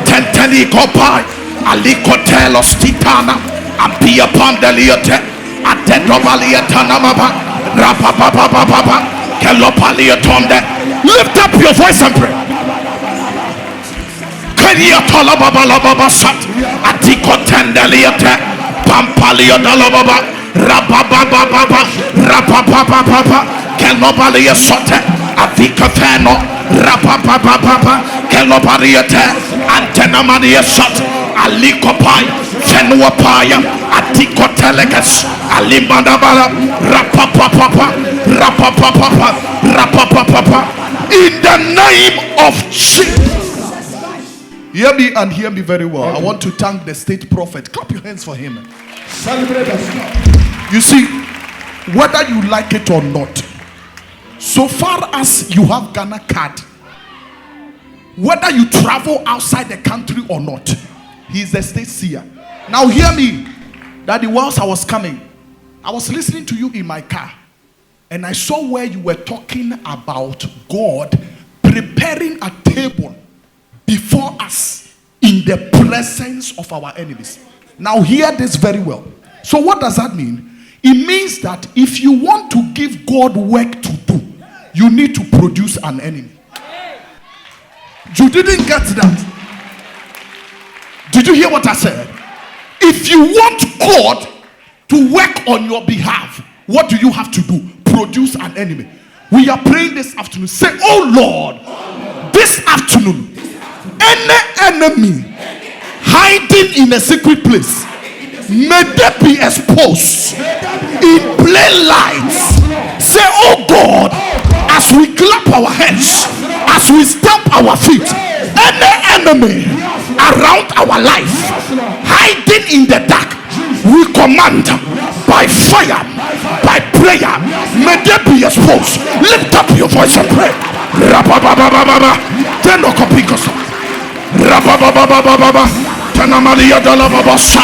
tenteni kopai alikotelos titana apia pandeliate atenobalia maba rapapapapapa kelopalia tonde. Lift up your voice and pray. Keria tolababalababa shat atikotendeliate Pampalia Dalababa, Rapapapapa, Rapapapapa, Canobalia Sote, Avika Feno, Rapapapapa, Canobariate, Antena Maria Sot, Alikopai, Fenuapaya, Atiko Telegas, Alimbandabala, Rapapapapa, Rapapapapa, Rapapapapa. In the name of Jesus. Hear me and hear me very well. I want to thank the state prophet. Clap your hands for him. Celebrate us. You see, whether you like it or not, so far as you have Ghana card, whether you travel outside the country or not, he is the state seer. Now hear me. That whilst I was coming, I was listening to you in my car, and I saw where you were talking about God preparing a table before us in the presence of our enemies. Now hear this very well. So what does that mean? It means that if you want to give God work to do, you need to produce an enemy. You didn't get that. Did you hear what I said? If you want God to work on your behalf, what do you have to do? Produce an enemy. We are praying this afternoon. Say, oh Lord, this afternoon, any enemy hiding in a secret place, may they be exposed in plain light. Say, oh God, as we clap our hands, as we stamp our feet, any enemy around our life hiding in the dark, we command by fire, by prayer, may they be exposed. Lift up your voice and pray. Rabababababa, tenokopikos. Rabababababa, tenamalia dalababasa,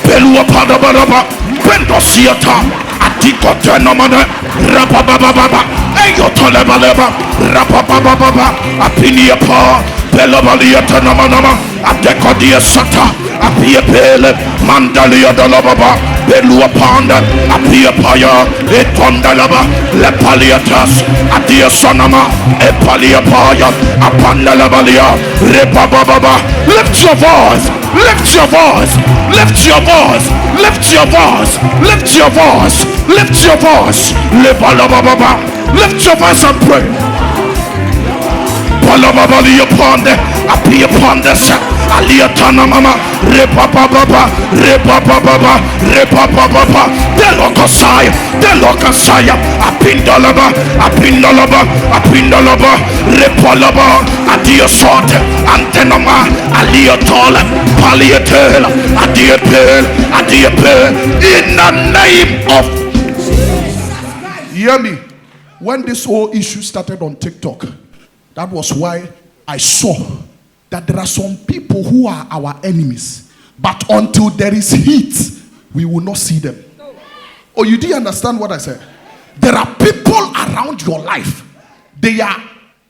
pelua padabaraba, pendosiata, atiko tenomane, rabababababa, eyotolebaleba, rabababababa, apiniapa, pelabalia tenamanama, adekodia sata, apiepele, mandalia dalababa, pelua panda, apiapaya, etondalaba, lepaliatas, adia sonama, epaliapaya, apandalabalia, repababa. Lift your voice, lift your voice, lift your voice, lift your voice, lift your voice, lift your voice, lift your voice and pray. Palababali upon the api upon the set, Aliatana mama, repapababa, repapababa, repapababa, delokasaya, apindalaba, apindalaba, apindalaba, repalaba, adiosot, antenama, aliatola, paliatel, adiapel, in the name of. Hear me. When this whole issue started on TikTok, that was why I saw that there are some people who are our enemies, but until there is heat, we will not see them. Oh, you didn't understand what I said? There are people around your life, they are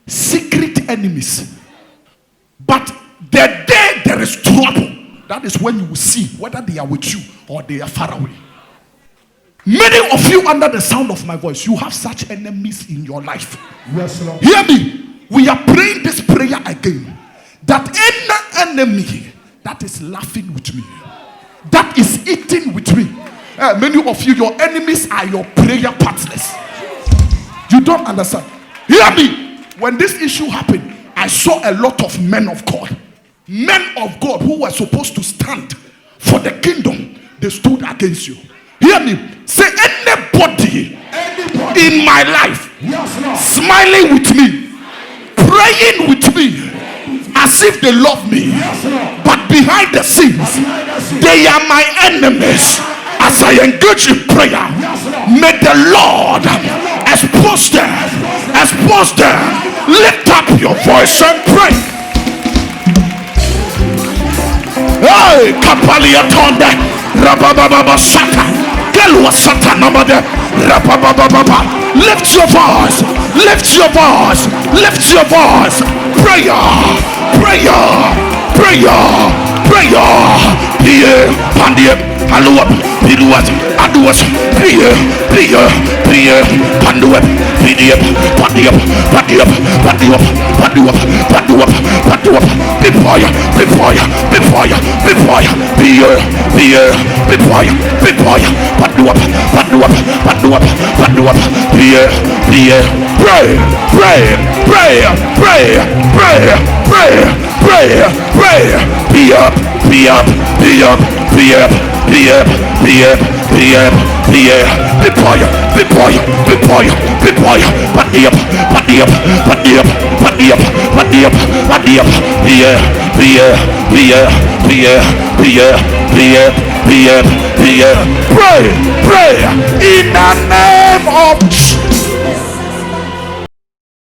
secret enemies, but the day there is trouble, that is when you will see whether they are with you or they are far away. Many of you under the sound of my voice, you have such enemies in your life. Yes, Lord. Hear me. We are praying this prayer again, that any enemy that is laughing with me, that is eating with me, many of you, your enemies are your prayer partners. You don't understand. Hear me. When this issue happened, I saw a lot of men of God who were supposed to stand for the kingdom. They stood against you. Hear me. Say, anybody in my life smiling with me, praying with me as if they love me, but behind the scenes they are my enemies. As I engage in prayer, may the Lord expose them, expose them. Lift up your voice and pray. Hey, Kapalia Tonde, Rabababa Sata. Lift your voice, lift your voice, lift your voice. Prayer, prayer, prayer, prayer. Here, Pandya, Haluap, Piluat, Panduas, Pia, Panduap, Pidiap, Padiap, Before, pray in the name of